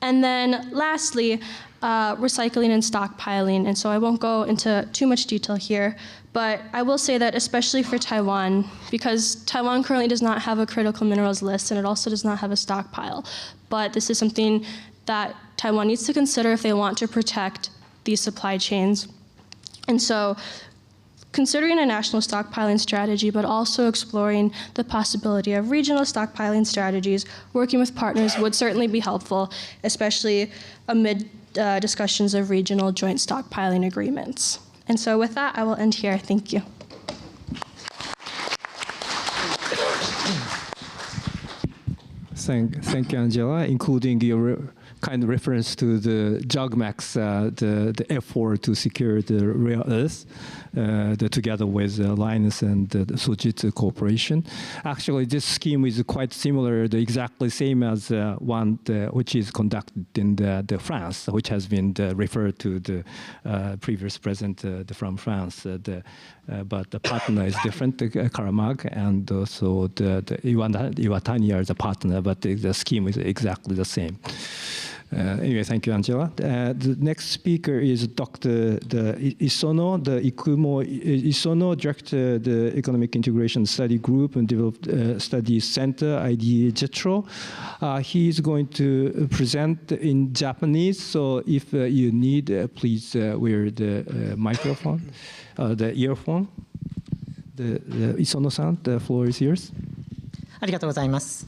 And then lastly, recycling and stockpiling. And so I won't go into too much detail here, but I will say that especially for Taiwan, because Taiwan currently does not have a critical minerals list and it also does not have a stockpile. But this is something that Taiwan needs to consider if they want to protect these supply chains. And so considering a national stockpiling strategy, but also exploring the possibility of regional stockpiling strategies, working with partners would certainly be helpful, especially amid discussions of regional joint stockpiling agreements. And so with that, I will end here. Thank you. Thank you, Angela, including your kind of reference to the JOGMEC's the effort to secure the rare earth together with Linus and the Sojitz Corporation. Actually, this scheme is quite similar, exactly same as one which is conducted in the France, which has been referred to the previous president from France. But the partner is different, Karamag, and also the Iwatani are the partner, but the scheme is exactly the same. Anyway, thank you, Angela. The next speaker is Dr. ISONO, the Ikumo ISONO, Director of the Economic Integration Study Group and Developed Studies Center, IDE-JETRO. He is going to present in Japanese, so if you need, please wear the microphone, the earphone. The ISONO-san, the floor is yours. ありがとうございます。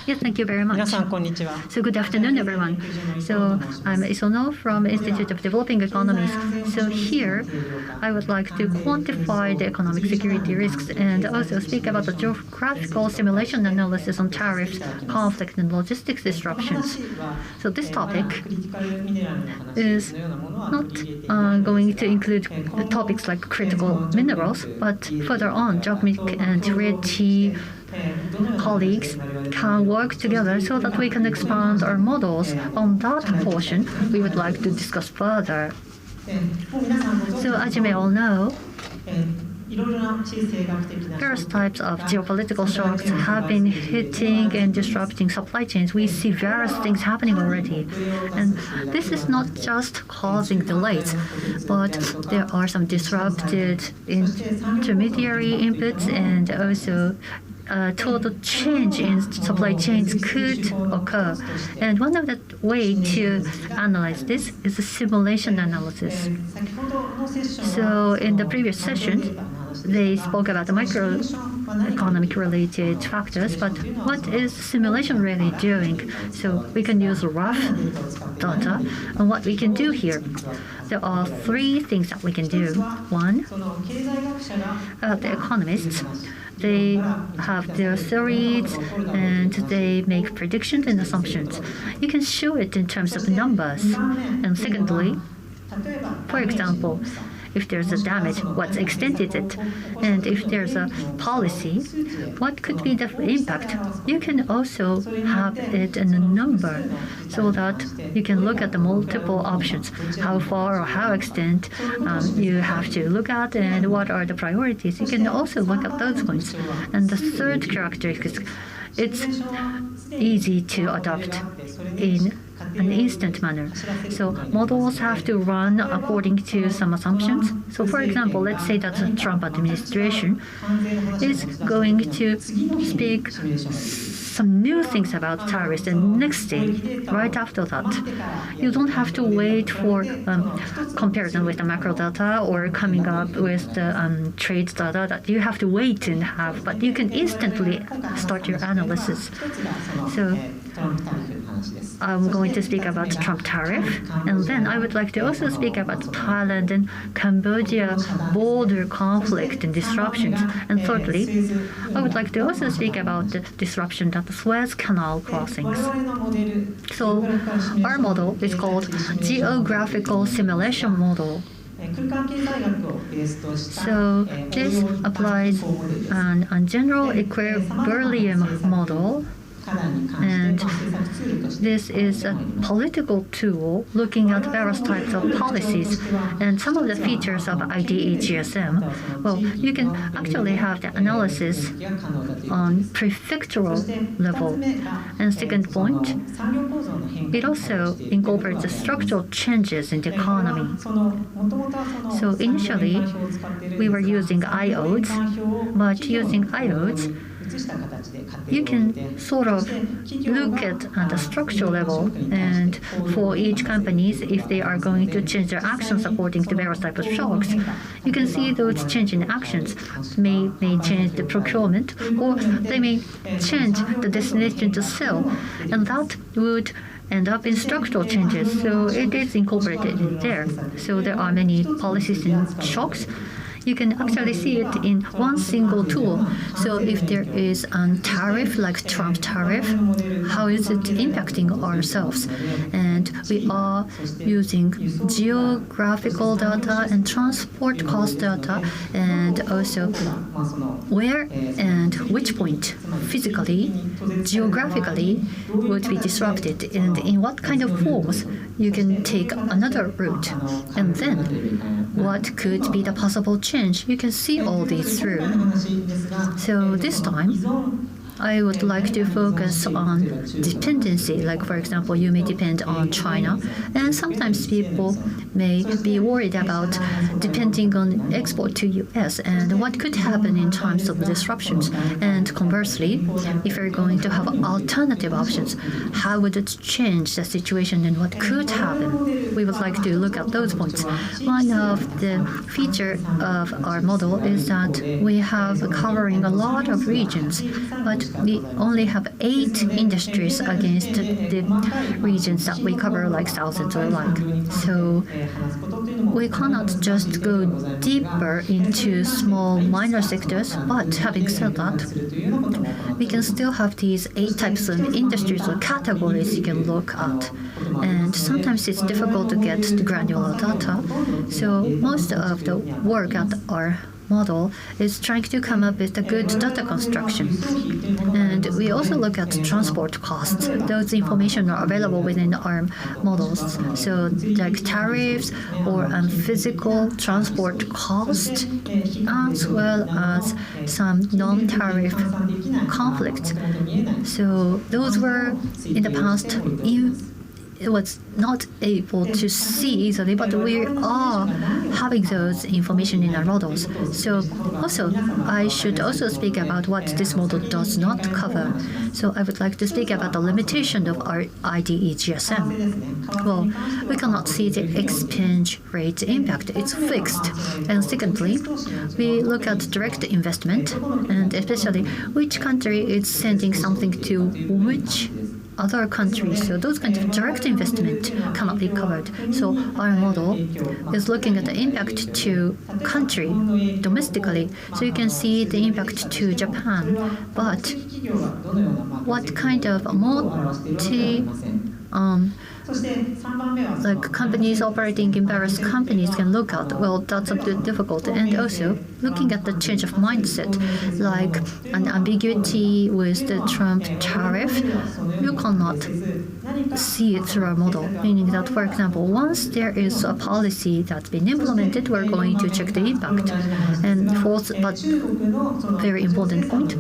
Yes, thank you very much. 皆さんこんにちは。 So good afternoon, everyone. So I'm Isono from Institute of Developing Economies. So here, I would like to quantify the economic security risks and also speak about the geographical simulation analysis on tariffs, conflict, and logistics disruptions. So this topic is not going to include topics like critical minerals, but further on, JOGMEC and RIETI colleagues can work together so that we can expand our models. On that portion, we would like to discuss further. So as you may all know, various types of geopolitical shocks have been hitting and disrupting supply chains. We see various things happening already. And this is not just causing delays, but there are some disrupted intermediary inputs, and also total change in supply chains could occur. And one of the ways to analyze this is a simulation analysis. So in the previous session, they spoke about the microeconomic related factors, but what is simulation really doing? So we can use rough data, and what we can do here, there are three things that we can do. One, the economists, they have their theories and they make predictions and assumptions. You can show it in terms of numbers. And secondly, for example, if there's a damage, what extent is it? And if there's a policy, what could be the impact? You can also have it in a number so that you can look at the multiple options, how far or how extent you have to look at and what are the priorities. You can also look at those points. And the third characteristic, it's easy to adopt in an instant manner. So models have to run according to some assumptions. So for example, let's say that the Trump administration is going to speak some new things about tariffs, and next day, right after that, you don't have to wait for comparison with the macro data or coming up with the trade data that you have to wait and have, but you can instantly start your analysis. So I'm going to speak about Trump tariff, and then I would like to also speak about Thailand and Cambodia border conflict and disruptions. And thirdly, I would like to also speak about the disruption at the Suez Canal crossings. So our model is called Geographical Simulation Model. So this applies a general equilibrium model, and this is a political tool looking at various types of policies and some of the features of IDE-JSM. Well, you can actually have the analysis on prefectural level. And second point, it also incorporates the structural changes in the economy. So initially, we were using IODs, but using IODs, you can sort of look at the structural level, and for each companies, if they are going to change their actions according to various types of shocks, you can see those change in actions may change the procurement, or they may change the destination to sell, and that would end up in structural changes. So it is incorporated in there. So there are many policies and shocks. You can actually see it in one single tool. So if there is a tariff like Trump tariff, how is it impacting ourselves? And we are using geographical data and transport cost data, and also where and which point physically, geographically would be disrupted, and in what kind of force you can take another route. And then what could be the possible change? You can see all these through. So this time, I would like to focus on dependency. Like, for example, you may depend on China, and sometimes people may be worried about depending on export to US and what could happen in times of disruptions. And conversely, if you're going to have alternative options, how would it change the situation and what could happen? We would like to look at those points. One of the features of our model is that we have covering a lot of regions, but we only have 8 industries against the regions that we cover, like thousands or like. So we cannot just go deeper into small minor sectors, but having said that, we can still have these 8 types of industries or categories you can look at. And sometimes it's difficult to get the granular data. So most of the work at our model is trying to come up with a good data construction. And we also look at transport costs. Those information are available within our models. So like tariffs or physical transport cost, as well as some non-tariff conflicts. So those were in the past it was not able to see easily, but we are having those information in our models. So also, I should also speak about what this model does not cover. So I would like to speak about the limitation of our IDE-GSM. Well, we cannot see the exchange rate impact. It's fixed. And secondly, we look at direct investment, and especially which country is sending something to which other countries. So those kinds of direct investment cannot be covered. So our model is looking at the impact to country domestically. So you can see the impact to Japan. But what kind of like companies operating in various companies can look at, well, that's a bit difficult. And also looking at the change of mindset, like an ambiguity with the Trump tariff, you cannot see it through our model, meaning that, for example, once there is a policy that's been implemented, we're going to check the impact. And fourth, but very important point.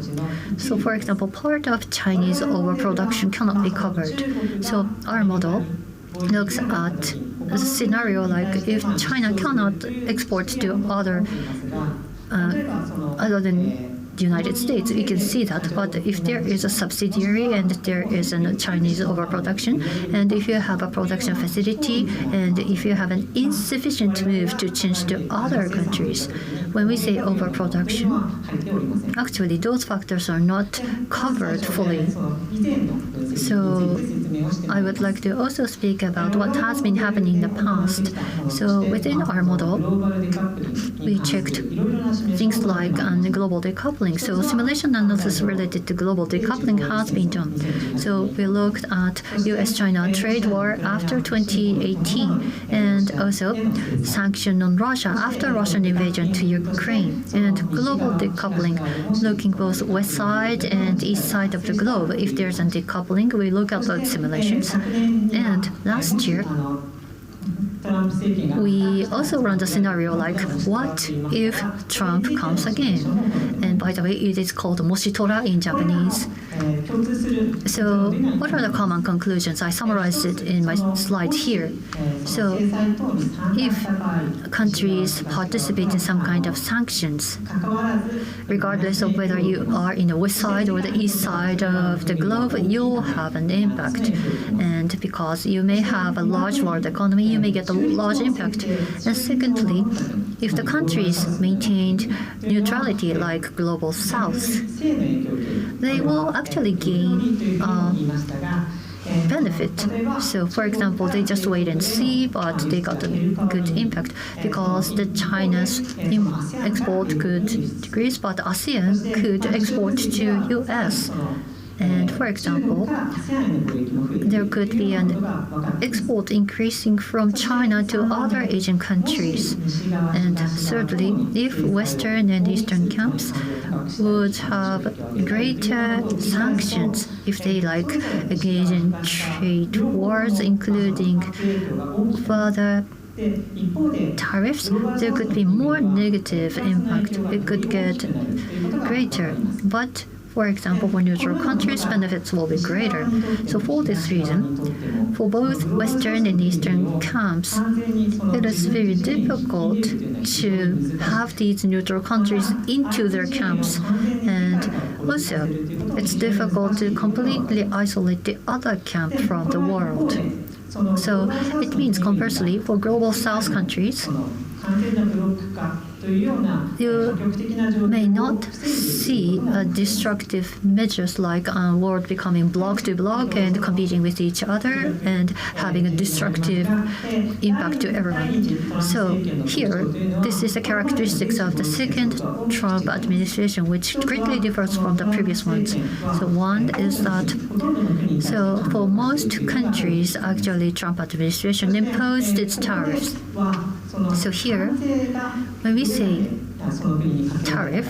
So, for example, part of Chinese overproduction cannot be covered. So our model looks at a scenario like if China cannot export to other than the United States, we can see that. But if there is a subsidiary and there is a Chinese overproduction, and if you have a production facility, and if you have an insufficient move to change to other countries, when we say overproduction, actually those factors are not covered fully. So I would like to also speak about what has been happening in the past. So within our model, we checked things like global decoupling. So simulation analysis related to global decoupling has been done. So we looked at US-China trade war after 2018, and also sanction on Russia after Russian invasion to Ukraine, and global decoupling, looking both west side and east side of the globe. If there's a decoupling, we look at those simulations. And last year, we also run the scenario like, what if Trump comes again? And by the way, it is called Moshitora in Japanese. So what are the common conclusions? I summarized it in my slide here. So if countries participate in some kind of sanctions, regardless of whether you are in the west side or the east side of the globe, you'll have an impact. And because you may have a large world economy, you may get a large impact. And secondly, if the countries maintained neutrality like Global South, they will actually gain benefit. So, for example, they just wait and see, but they got a good impact because the China's export could decrease, but ASEAN could export to US. And for example, there could be an export increasing from China to other Asian countries. And thirdly, if Western and Eastern camps would have greater sanctions, if they like engage in trade wars, including further tariffs, there could be more negative impact. It could get greater. But for example, for neutral countries, benefits will be greater. So for this reason, for both Western and Eastern camps, it is very difficult to have these neutral countries into their camps. And also, it's difficult to completely isolate the other camp from the world. So it means conversely, for Global South countries, you may not see destructive measures like world becoming bloc to bloc and competing with each other and having a destructive impact to everyone. So here, this is the characteristics of the second Trump administration, which greatly differs from the previous ones. So one is that, so for most countries, actually Trump administration imposed its tariffs. So here, when we say tariff,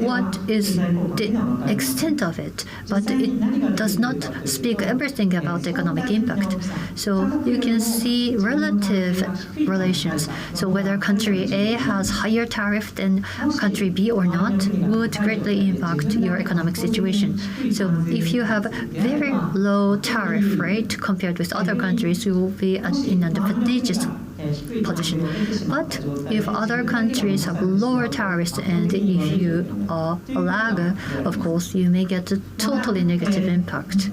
what is the extent of it, but it does not speak everything about the economic impact. So you can see relative relations. So whether country A has higher tariff than country B or not would greatly impact your economic situation. So if you have very low tariff rate compared with other countries, you will be in an advantageous position. But if other countries have lower tariffs and if you are a lagger, of course, you may get a totally negative impact.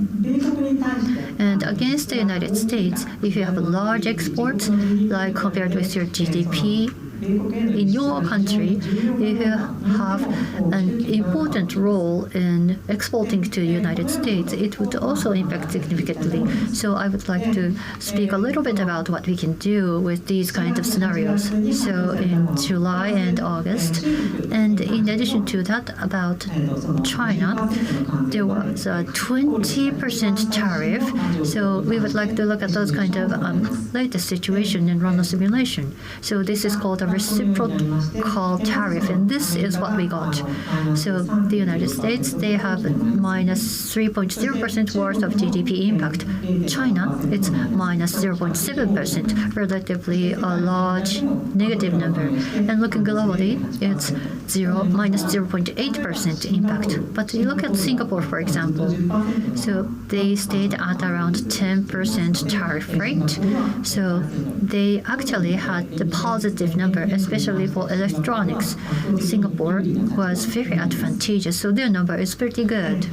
And against the United States, if you have large exports, like compared with your GDP, in your country, if you have an important role in exporting to the United States, it would also impact significantly. So I would like to speak a little bit about what we can do with these kinds of scenarios. So in July and August, and in addition to that, about China, there was a 20% tariff. So we would like to look at those kind of latest situation and run a simulation. So this is called a reciprocal tariff, and this is what we got. So the United States, they have minus 3.0% worth of GDP impact. China, it's minus 0.7%, relatively a large negative number. And looking globally, it's minus 0.8% impact. But you look at Singapore, for example. So they stayed at around 10% tariff rate. So they actually had the positive number, especially for electronics. Singapore was very advantageous, so their number is pretty good.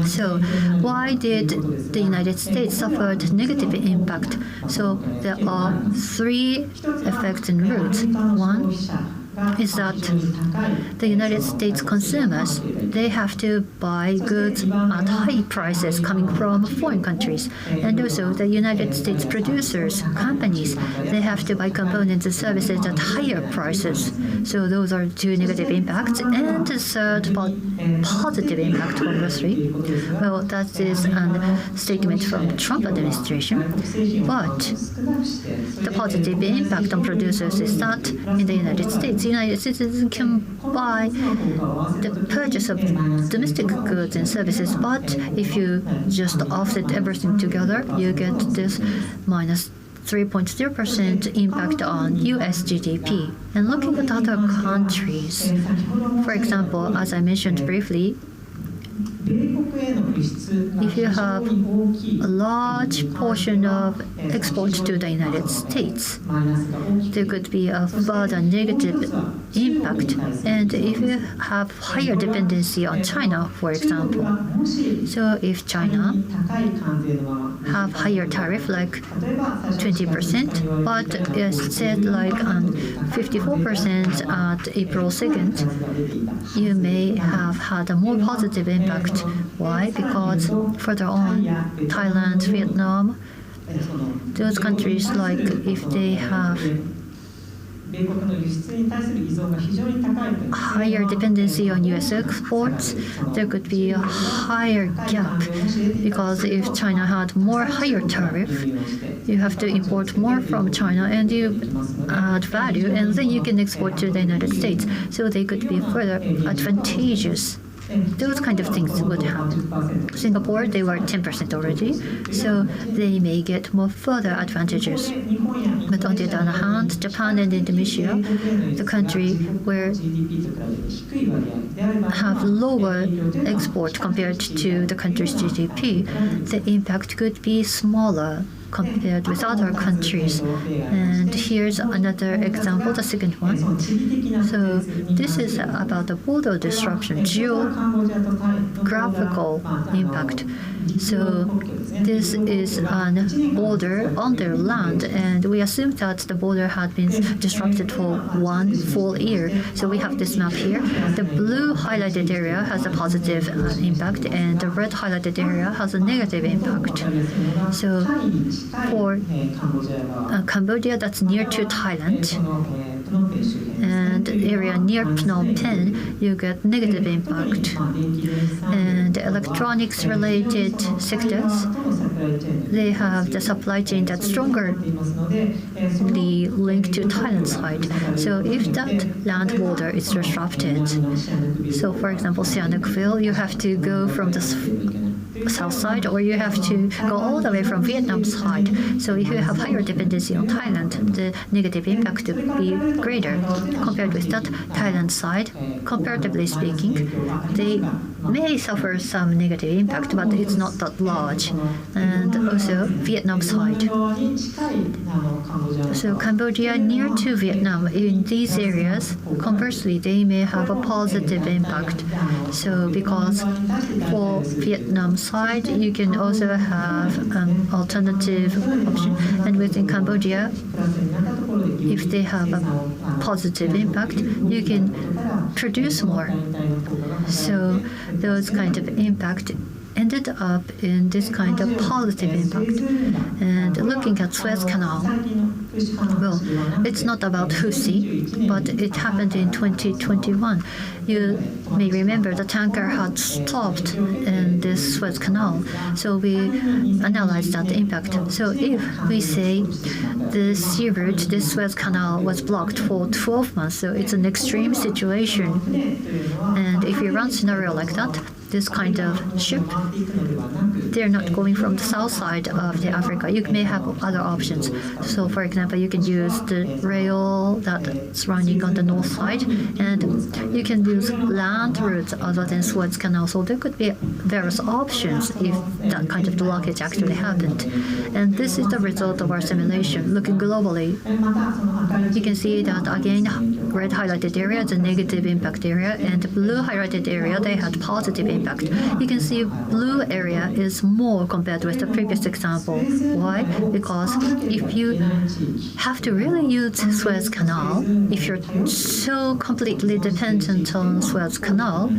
So why did the United States suffer negative impact? So there are three effects and roots. One is that the United States consumers, they have to buy goods at high prices coming from foreign countries. And also the United States producers, companies, they have to buy components and services at higher prices. So those are two negative impacts. And the third positive impact from the three, well, that is a statement from Trump administration. But the positive impact on producers is that in the United States, United citizens can buy the purchase of domestic goods and services, but if you just offset everything together, you get this minus 3.0% impact on US GDP. And looking at other countries, for example, as I mentioned briefly, if you have a large portion of exports to the United States, there could be a further negative impact. And if you have higher dependency on China, for example, so if China have higher tariff like 20%, but it's said like 54% at April 2nd, you may have had a more positive impact. Why? Because further on, Thailand, Vietnam, those countries, like if they have higher dependency on US exports, there could be a higher gap, because if China had more higher tariff, you have to import more from China and you add value, and then you can export to the United States. So they could be further advantageous. Those kind of things would happen. Singapore, they were 10% already, so they may get more further advantages. But on the other hand, Japan and Indonesia, the country where have lower export compared to the country's GDP, the impact could be smaller compared with other countries. And here's another example, the second one. So this is about the border disruption, geographical impact. So this is a border on their land, and we assume that the border had been disrupted for one full year. So we have this map here. The blue highlighted area has a positive impact, and the red highlighted area has a negative impact. So for Cambodia, that's near to Thailand, and land area near Phnom Penh, you get negative impact. And electronics-related sectors, they have the supply chain that's stronger linked to Thailand side. So if that land border is disrupted, so for example, Sihanoukville, you have to go from the south side, or you have to go all the way from Vietnam side. So if you have higher dependency on Thailand, the negative impact will be greater. Compared with that, Thailand side, comparatively speaking, they may suffer some negative impact, but it's not that large. And also Vietnam side. So Cambodia near to Vietnam, in these areas, conversely, they may have a positive impact. So because for Vietnam side, you can also have an alternative option. And within Cambodia, if they have a positive impact, you can produce more. So those kind of impact ended up in this kind of positive impact. And looking at Suez Canal, well, it's not about Houthi, but it happened in 2021. You may remember the tanker had stopped in this Suez Canal, so we analyzed that impact. So if we say the sea route, this Suez Canal was blocked for 12 months, so it's an extreme situation. And if you run a scenario like that, this kind of ship, they're not going from the south side of the Africa. You may have other options. So for example, you can use the rail that's running on the north side, and you can use land routes other than Suez Canal. So there could be various options if that kind of blockage actually happened. And this is the result of our simulation. Looking globally, you can see that again, red highlighted area is a negative impact area, and blue highlighted area, they had positive impact. You can see blue area is more compared with the previous example. Why? Because if you have to really use Suez Canal, if you're so completely dependent on Suez Canal,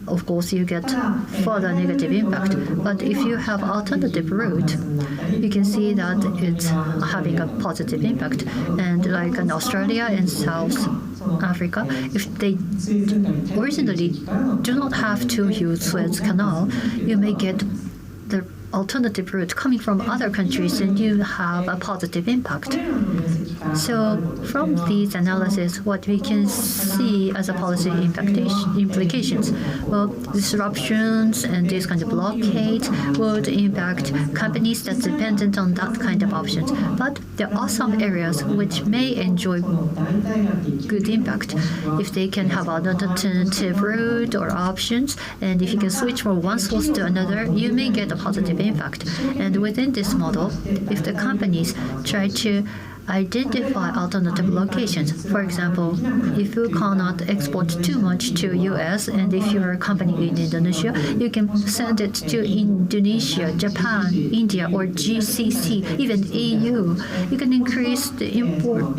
of course you get further negative impact. But if you have alternative route, you can see that it's having a positive impact. And like in Australia and South Africa, if they originally do not have to use Suez Canal, you may get the alternative route coming from other countries, and you have a positive impact. So from these analysis, what we can see as a policy implications, well, disruptions and these kind of blockades would impact companies that's dependent on that kind of options. But there are some areas which may enjoy good impact if they can have an alternative route or options, and if you can switch from one source to another, you may get a positive impact. And within this model, if the companies try to identify alternative locations. For example, if you cannot export too much to US, and if you're a company in Indonesia, you can send it to Indonesia, Japan, India, or GCC, even EU. You can increase the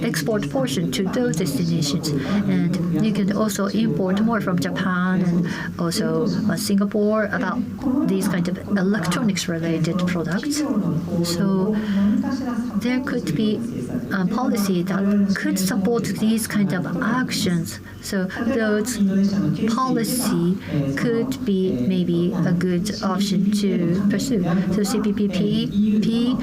export portion to those destinations. And you can also import more from Japan and also Singapore about these kind of electronics-related products. So there could be a policy that could support these kind of actions. So those policy could be maybe a good option to pursue. So CPTPP,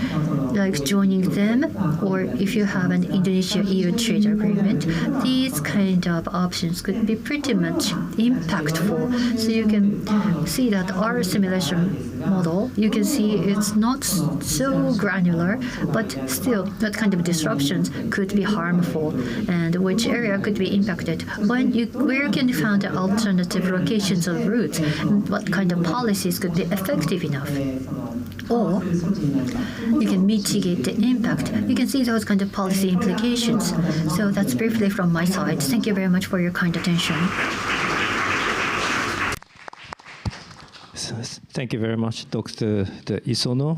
like joining them, or if you have an Indonesia-EU trade agreement, these kind of options could be pretty much impactful. So you can see that our simulation model, you can see it's not so granular, but still that kind of disruptions could be harmful, and which area could be impacted. Where can you find the alternative locations of routes? What kind of policies could be effective enough? Or you can mitigate the impact. You can see those kind of policy implications. So that's briefly from my side. Thank you very much for your kind attention. Thank you very much, Dr. Isono.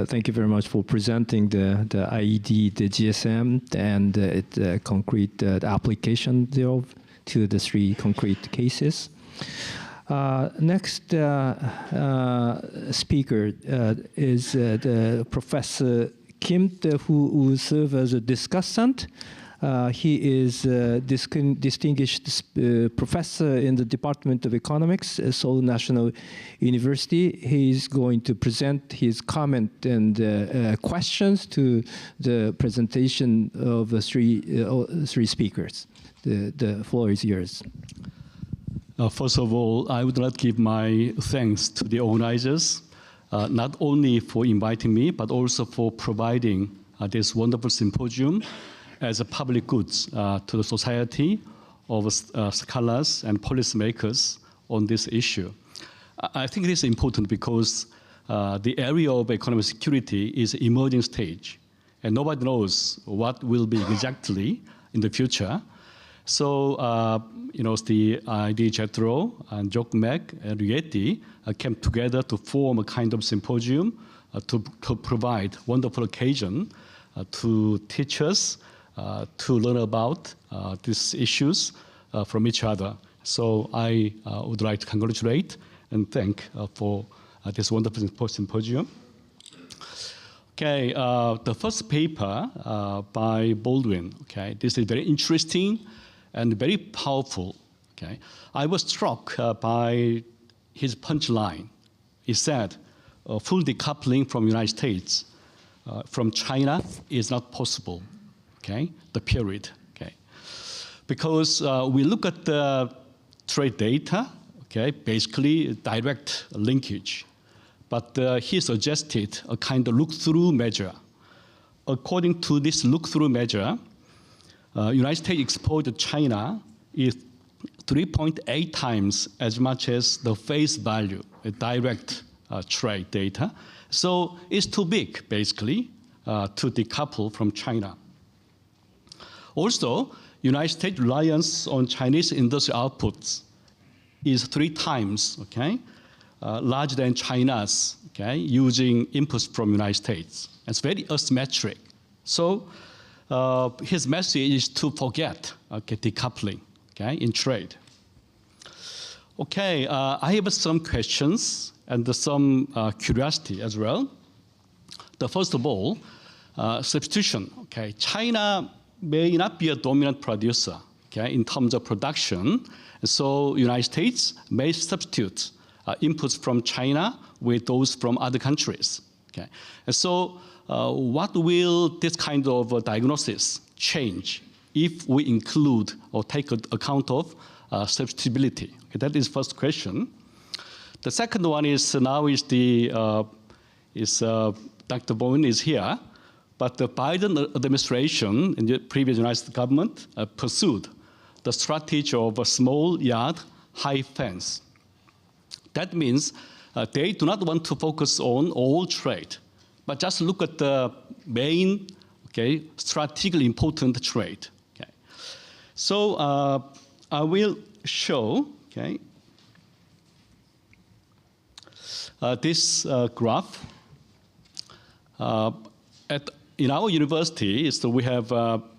Thank you very much for presenting the IED, the GSM, and the concrete application thereof to the 3 concrete cases. Next speaker is the Professor Kim, who will serve as a discussant He is a distinguished professor in the Department of Economics at Seoul National University. He is going to present his comment and questions to the presentation of three speakers. The floor is yours. First of all, I would like to give my thanks to the organizers, not only for inviting me, but also for providing this wonderful symposium as a public goods to the society of scholars and policymakers on this issue. I think it is important because the area of economic security is an emerging stage, and nobody knows what will be exactly in the future. So, the IDE-JETRO and JOGMEC and RIETI came together to form a kind of symposium to provide wonderful occasion to teachers to learn about these issues from each other. So I would like to congratulate and thank for this wonderful symposium. Okay, the first paper by BALDWIN. Okay, this is very interesting and very powerful. Okay, I was struck by his punchline. He said, "Full decoupling from the United States, from China is not possible." Okay, the period. Okay, because we look at the trade data. Okay, basically direct linkage, but he suggested a kind of look-through measure. According to this look-through measure, United States exposure to China is 3.8 times as much as the face value, direct trade data. So it's too big, basically, to decouple from China. Also, United States reliance on Chinese industrial outputs is 3 times, okay, larger than China's, okay, using inputs from United States. It's very asymmetric. So his message is to forget decoupling, okay, in trade. Okay, I have some questions and some curiosity as well. The first of all, substitution. Okay, China may not be a dominant producer, okay, in terms of production. So United States may substitute inputs from China with those from other countries. Okay, and so what will this kind of diagnosis change if we include or take account of substitutability? Okay, that is first question. The second one is now is Dr. Bowen is here, but the Biden administration in the previous United States government pursued the strategy of a small yard, high fence. That means they do not want to focus on all trade, but just look at the main, okay, strategically important trade. Okay. So I will show, okay, this graph. In our university, so we have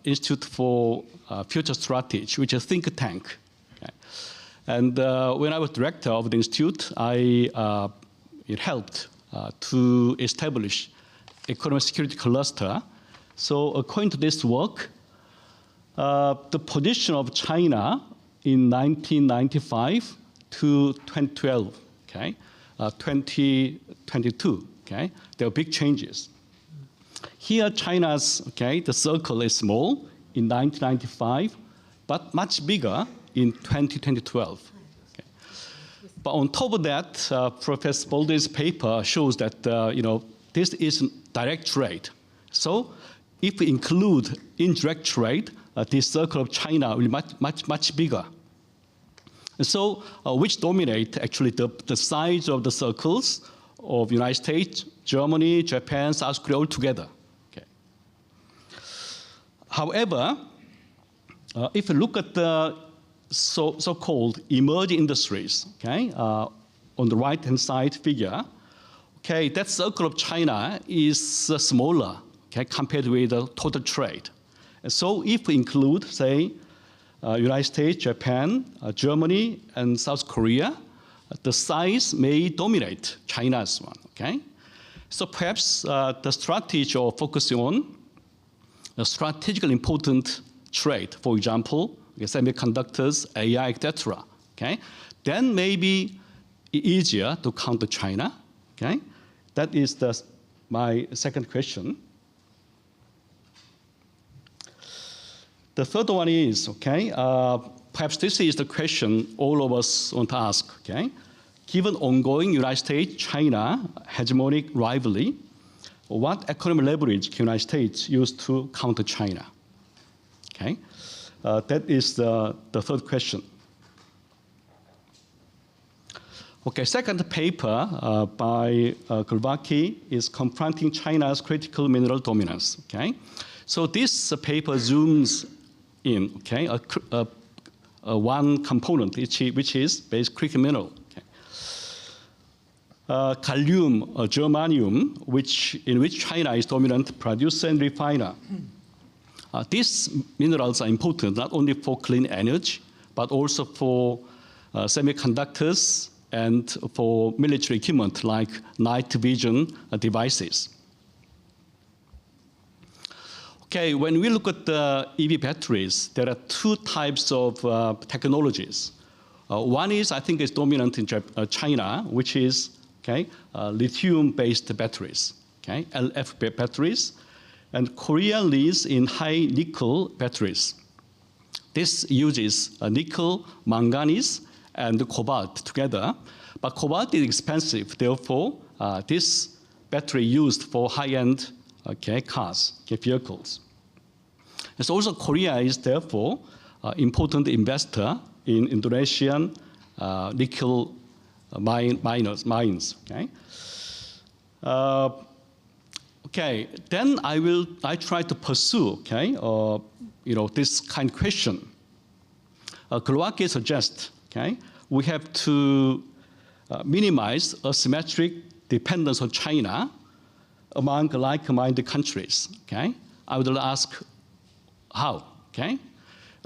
Institute for Future Strategy, which is a think tank. Okay. And when I was director of the institute, it helped to establish economic security cluster. So according to this work, the position of China in 1995 to 2012, okay, 2022, okay, there are big changes. Here, China's, okay, the circle is small in 1995, but much bigger in 2012. Okay. But on top of that, Professor Baldwin's paper shows that, this is direct trade. So if we include indirect trade, this circle of China will be much bigger. And so which dominate actually the size of the circles of United States, Germany, Japan, South Korea all together. Okay. However, if you look at the so-called emerging industries, okay, on the right-hand side figure, okay, that circle of China is smaller, okay, compared with the total trade. And so if we include, say, United States, Japan, Germany, and South Korea, the size may dominate China's one, okay? So perhaps the strategy of focusing on strategically important trade, for example, semiconductors, AI, etc., okay, then maybe easier to counter China, okay? That is my second question. The third one is, okay, perhaps this is the question all of us want to ask, okay? Given ongoing United States-China hegemonic rivalry, what economic leverage can United States use to counter China? Okay, that is the third question. Okay, second paper by GLOWACKI is confronting China's critical mineral dominance. Okay, so this paper zooms in, okay, one component which is basic critical mineral. Gallium, germanium, in which China is dominant producer and refiner. These minerals are important not only for clean energy, but also for semiconductors and for military equipment like night vision devices. Okay, when we look at the EV batteries, there are two types of technologies. One is, I think, is dominant in China, which is lithium-based batteries, okay, LF batteries, and Korea leads in high nickel batteries. This uses nickel, manganese, and cobalt together, but cobalt is expensive. Therefore, this battery used for high-end cars, vehicles. And so also Korea is therefore important investor in Indonesian nickel mines. Okay. Okay. Then I try to pursue this kind of question. GLOWACKI suggests we have to minimize asymmetric dependence on China among like-minded countries. Okay. I would ask how. Okay.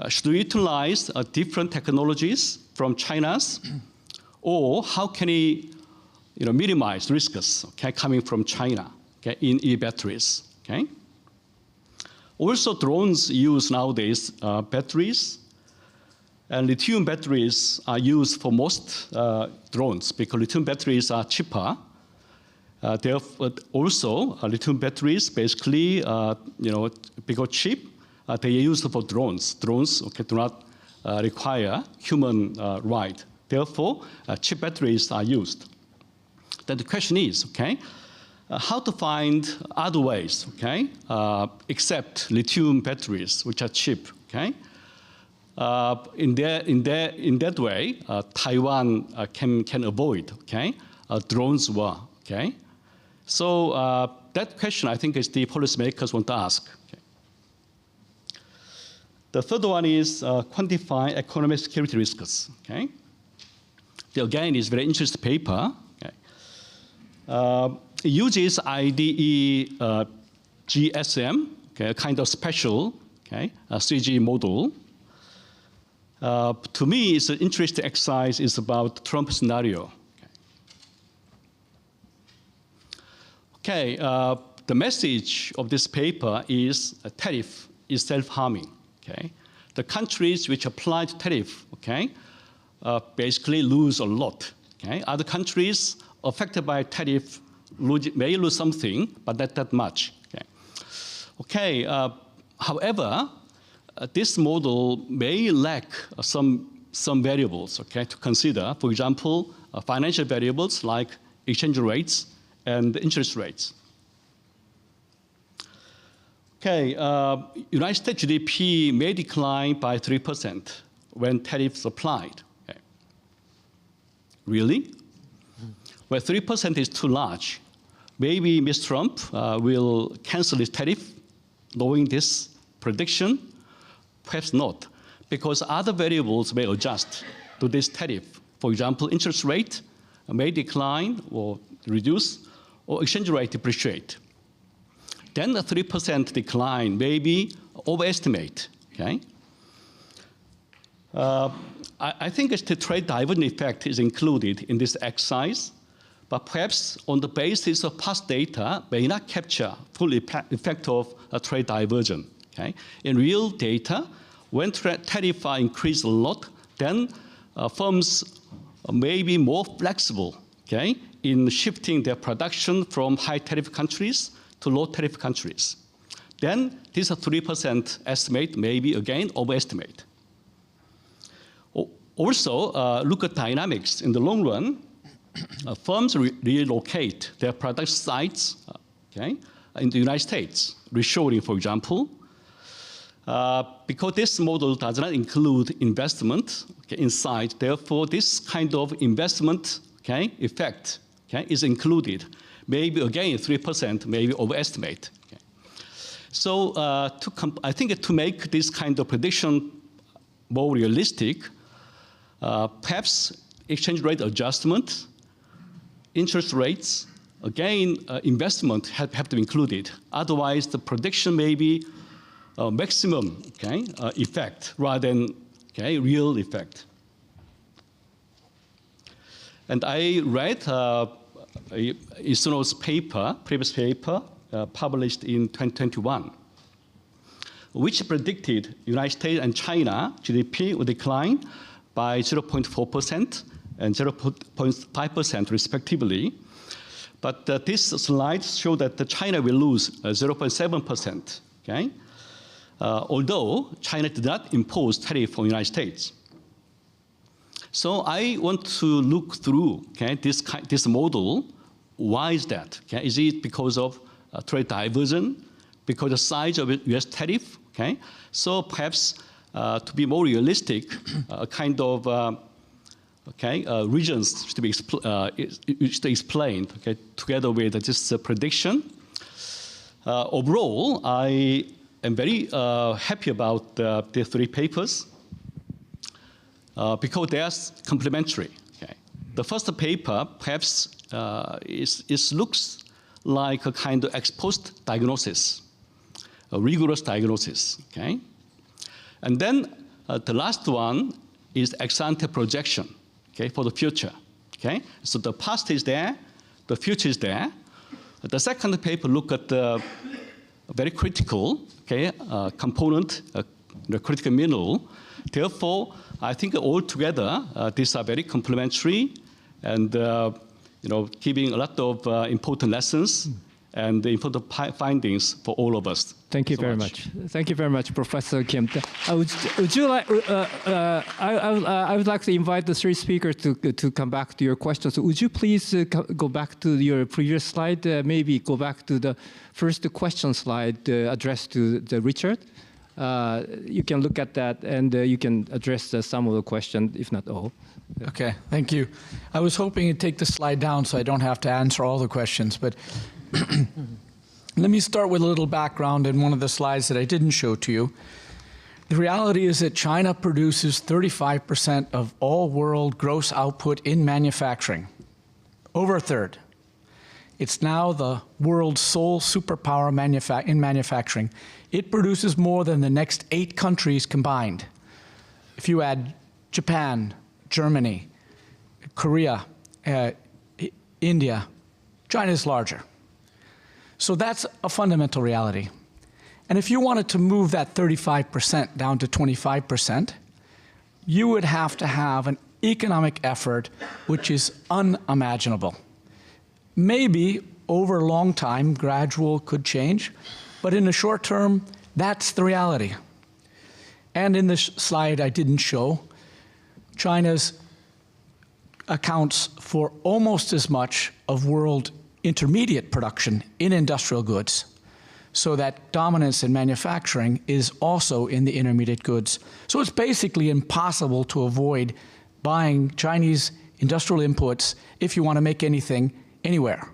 Should we utilize different technologies from China's? Or how can we minimize risks coming from China in e-batteries? Okay? Also, drones use nowadays batteries, and lithium batteries are used for most drones because lithium batteries are cheaper. Therefore, also, lithium batteries basically, because cheap, they are used for drones. Drones do not require human ride. Therefore, cheap batteries are used. Then the question is, how to find other ways, except lithium batteries, which are cheap, In that way, Taiwan can avoid, drones war, So that question, I think, is the policymakers want to ask. The third one is quantify economic security risks, Again, it's a very interesting paper. It uses IDE GSM, a kind of special 3G model. To me, it's an interesting exercise. It's about Trump scenario. The message of this paper is a tariff is self-harming. The countries which apply to tariff, basically lose a lot. Other countries affected by tariff may lose something, but not that much. However, this model may lack some variables to consider. For example, financial variables like exchange rates and interest rates. United States GDP may decline by 3% when tariffs applied. Really? Well, 3% is too large. Maybe Mr. Trump will cancel his tariff, knowing this prediction. Perhaps not, because other variables may adjust to this tariff. For example, interest rate may decline or reduce, or exchange rate depreciate. Then a 3% decline may be overestimate. I think the trade diversion effect is included in this exercise, but perhaps on the basis of past data may not capture full effect of a trade diversion. Okay? In real data, when tariff are increased a lot, then firms may be more flexible, okay, in shifting their production from high tariff countries to low tariff countries. Then this 3% estimate may be again overestimate. Also, look at dynamics. In the long run, firms relocate their product sites, okay, in the United States, reshoring, for example, because this model does not include investment, okay, inside. Therefore, this kind of investment, okay, effect, okay, is included. Maybe again 3%, maybe overestimate. Okay. So I think to make this kind of prediction more realistic, perhaps exchange rate adjustment, interest rates, again, investment have to be included. Otherwise, the prediction may be maximum, okay, effect rather than, okay, real effect. And I read ISONO's paper, previous paper, published in 2021, which predicted United States and China GDP would decline by 0.4% and 0.5% respectively. But this slide shows that China will lose 0.7%, okay? Although China did not impose tariff on the United States. So I want to look through, okay, this model. Why is that? Okay? Is it because of trade diversion, because of the size of U.S. tariff? Okay? So perhaps to be more realistic, kind of regions should be explained, okay, together with this prediction. Overall, I am very happy about the three papers because they are complementary. Okay. The first paper perhaps looks like a kind of ex post diagnosis, a rigorous diagnosis. Okay? And then the last one is ex ante projection, okay, for the future. Okay? So the past is there, the future is there. The second paper look at the very critical, okay, component, the critical mineral. Therefore, I think altogether these are very complementary and giving a lot of important lessons and important findings for all of us. Thank you very much. Thank you very much, Professor Kim. Would you like? I would like to invite the three speakers to come back to your questions. Would you please go back to your previous slide? Maybe go back to the first question slide addressed to Richard. You can look at that and you can address some of the questions, if not all. Okay, thank you. I was hoping you'd take the slide down so I don't have to answer all the questions, but let me start with a little background in one of the slides that I didn't show to you. The reality is that China produces 35% of all world gross output in manufacturing, over a third. It's now the world's sole superpower in manufacturing. It produces more than the next 8 countries combined. If you add Japan, Germany, Korea, India, China is larger. So that's a fundamental reality. And if you wanted to move that 35% down to 25%, you would have to have an economic effort which is unimaginable. Maybe over a long time, gradual could change, but in the short term, that's the reality. And in this slide I didn't show, China's accounts for almost as much of world intermediate production in industrial goods, so that dominance in manufacturing is also in the intermediate goods. So it's basically impossible to avoid buying Chinese industrial inputs if you want to make anything anywhere.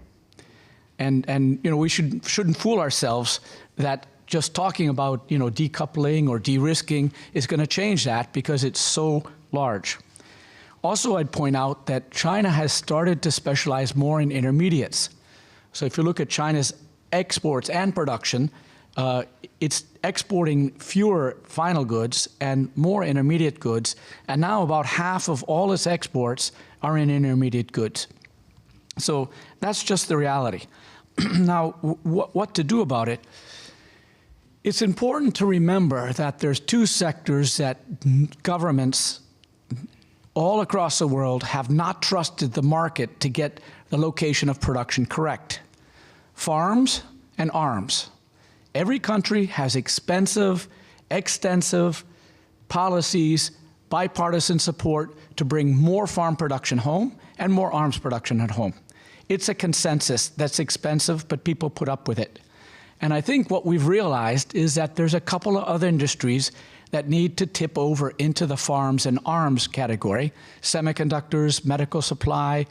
And we shouldn't fool ourselves that just talking about decoupling or de-risking is going to change that, because it's so large. Also, I'd point out that China has started to specialize more in intermediates. So if you look at China's exports and production, it's exporting fewer final goods and more intermediate goods, and now about half of all its exports are in intermediate goods. So that's just the reality. Now, what to do about it? It's important to remember that there's two sectors that governments all across the world have not trusted the market to get the location of production correct. Farms and arms. Every country has expensive, extensive policies, bipartisan support to bring more farm production home and more arms production at home. It's a consensus that's expensive, but people put up with it. And I think what we've realized is that there's a couple of other industries that need to tip over into the farms and arms category, semiconductors, medical supply,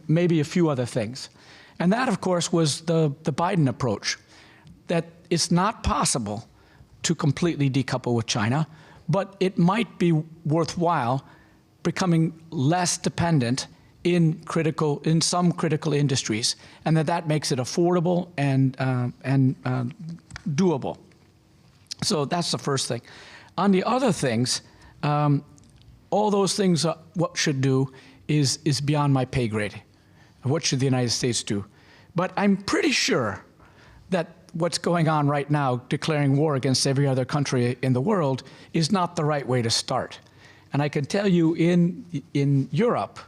maybe a few other things. And that, of course, was the Biden approach, that it's not possible to completely decouple with China, but it might be worthwhile becoming less dependent in some critical industries, and that makes it affordable and doable. So that's the first thing. On the other things, all those things, what should do is beyond my pay grade. What should the United States do? But I'm pretty sure that what's going on right now, declaring war against every other country in the world, is not the right way to start. And I can tell you in Europe,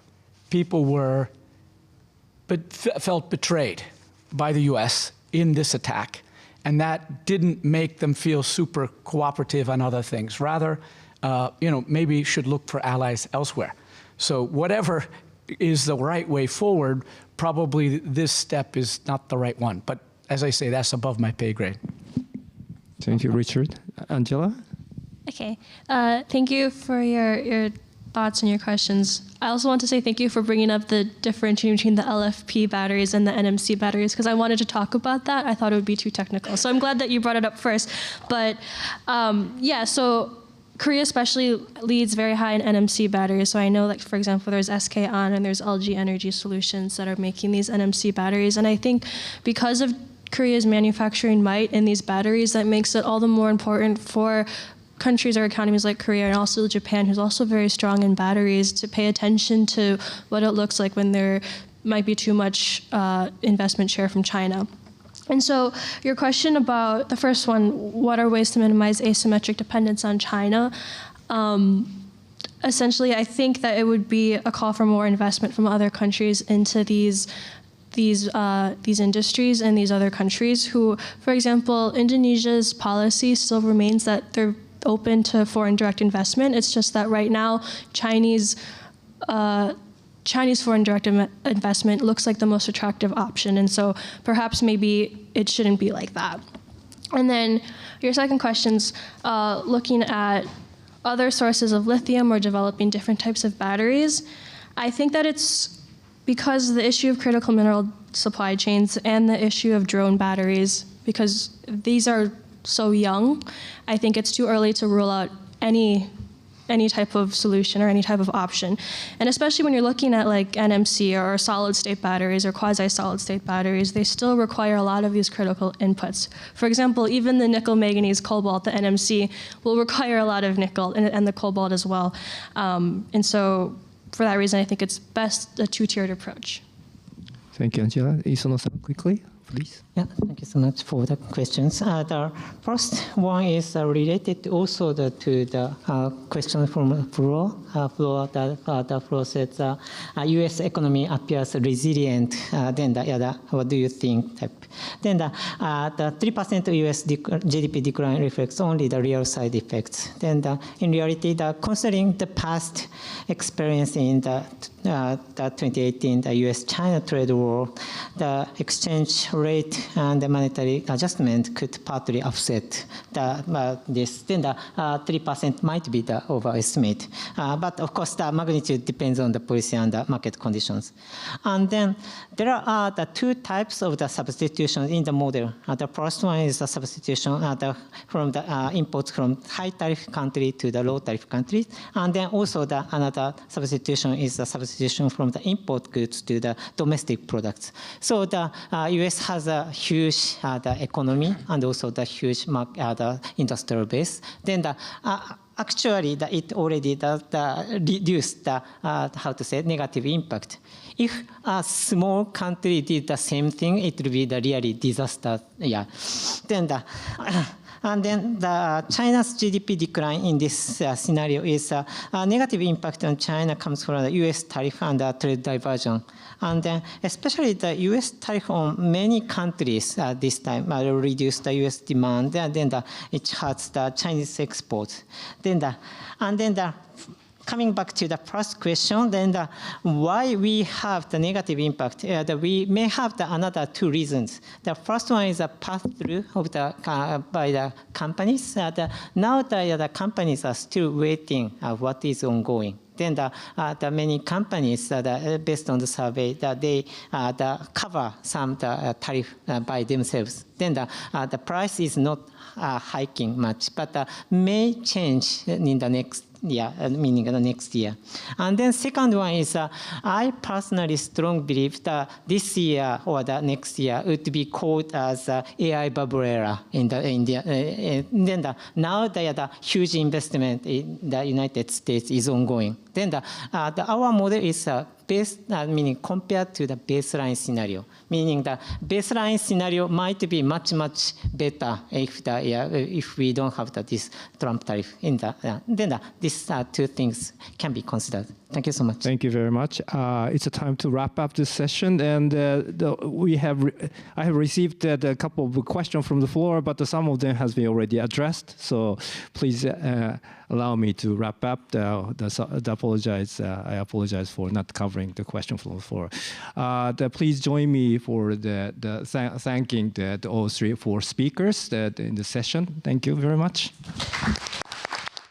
people felt betrayed by the US in this attack. And that didn't make them feel super cooperative on other things. Rather, maybe should look for allies elsewhere. So whatever is the right way forward, probably this step is not the right one. But as I say, that's above my pay grade. Thank you, Richard. Angela? Okay. Thank you for your thoughts and your questions. I also want to say thank you for bringing up the differentiating between the LFP batteries and the NMC batteries, because I wanted to talk about that. I thought it would be too technical. So I'm glad that you brought it up first. But yeah, so Korea especially leads very high in NMC batteries. So I know, like, for example, there's SK On and there's LG Energy Solutions that are making these NMC batteries. And I think because of Korea's manufacturing might in these batteries, that makes it all the more important for countries or economies like Korea and also Japan, who's also very strong in batteries, to pay attention to what it looks like when there might be too much investment share from China. And so your question about the first one, what are ways to minimize asymmetric dependence on China? Essentially, I think that it would be a call for more investment from other countries into these industries and these other countries who, for example, Indonesia's policy still remains that they're open to foreign direct investment. It's just that right now, Chinese foreign direct investment looks like the most attractive option. And so perhaps maybe it shouldn't be like that. And then your second question's looking at other sources of lithium or developing different types of batteries. I think that it's because the issue of critical mineral supply chains and the issue of drone batteries, because these are so young, I think it's too early to rule out any type of solution or any type of option. And especially when you're looking at like NMC or solid state batteries or quasi-solid state batteries, they still require a lot of these critical inputs. For example, even the nickel, manganese, cobalt, the NMC, will require a lot of nickel and the cobalt as well. And so for that reason, I think it's best a two-tiered approach. Thank you, Angela. Isono-san, quickly, please. Yeah, thank you so much for the questions. The first one is related also to the question from Flo. The Flo said the U.S. economy appears resilient. Then the other, what do you think? Then the 3% U.S. GDP decline reflects only the real side effects. Then in reality, considering the past experience in the 2018, the U.S.-China trade war, the exchange rate and the monetary adjustment could partly offset this. Then the 3% might be the overestimate. But of course, the magnitude depends on the policy and the market conditions. And then there are the two types of the substitution in the model. The first one is the substitution from the imports from high tariff country to the low tariff countries. And then also another substitution is the substitution from the import goods to the domestic products. So the U.S. has a huge the economy and also the huge the industrial base. Then actually it already reduced the negative impact. If a small country did the same thing, it would be the really disaster. Yeah. And then China's GDP decline in this scenario is a negative impact on China comes from the U.S. tariff and trade diversion. And then especially the U.S. tariff on many countries this time reduce the U.S. demand, and then it hurts the Chinese exports. Coming back to the first question, then why we have the negative impact? We may have another two reasons. The first one is a pass-through of by the companies. Now the companies are still waiting what is ongoing. Then the many companies based on the survey that they cover some tariff by themselves. Then the price is not hiking much, but may change in the next year, meaning the next year. And then second one is I personally strongly believe that this year or the next year would be called as AI bubble era in India. Then now the huge investment in the United States is ongoing. Then our model is meaning compared to the baseline scenario, meaning the baseline scenario might be much better if we don't have this Trump tariff in then these two things can be considered. Thank you so much. Thank you very much. It's a time to wrap up this session, and I have received a couple of questions from the floor, but some of them has been already addressed. So please allow me to wrap up. I apologize for not covering the question from the floor. Please join me for thanking all four speakers in the session. Thank you very much.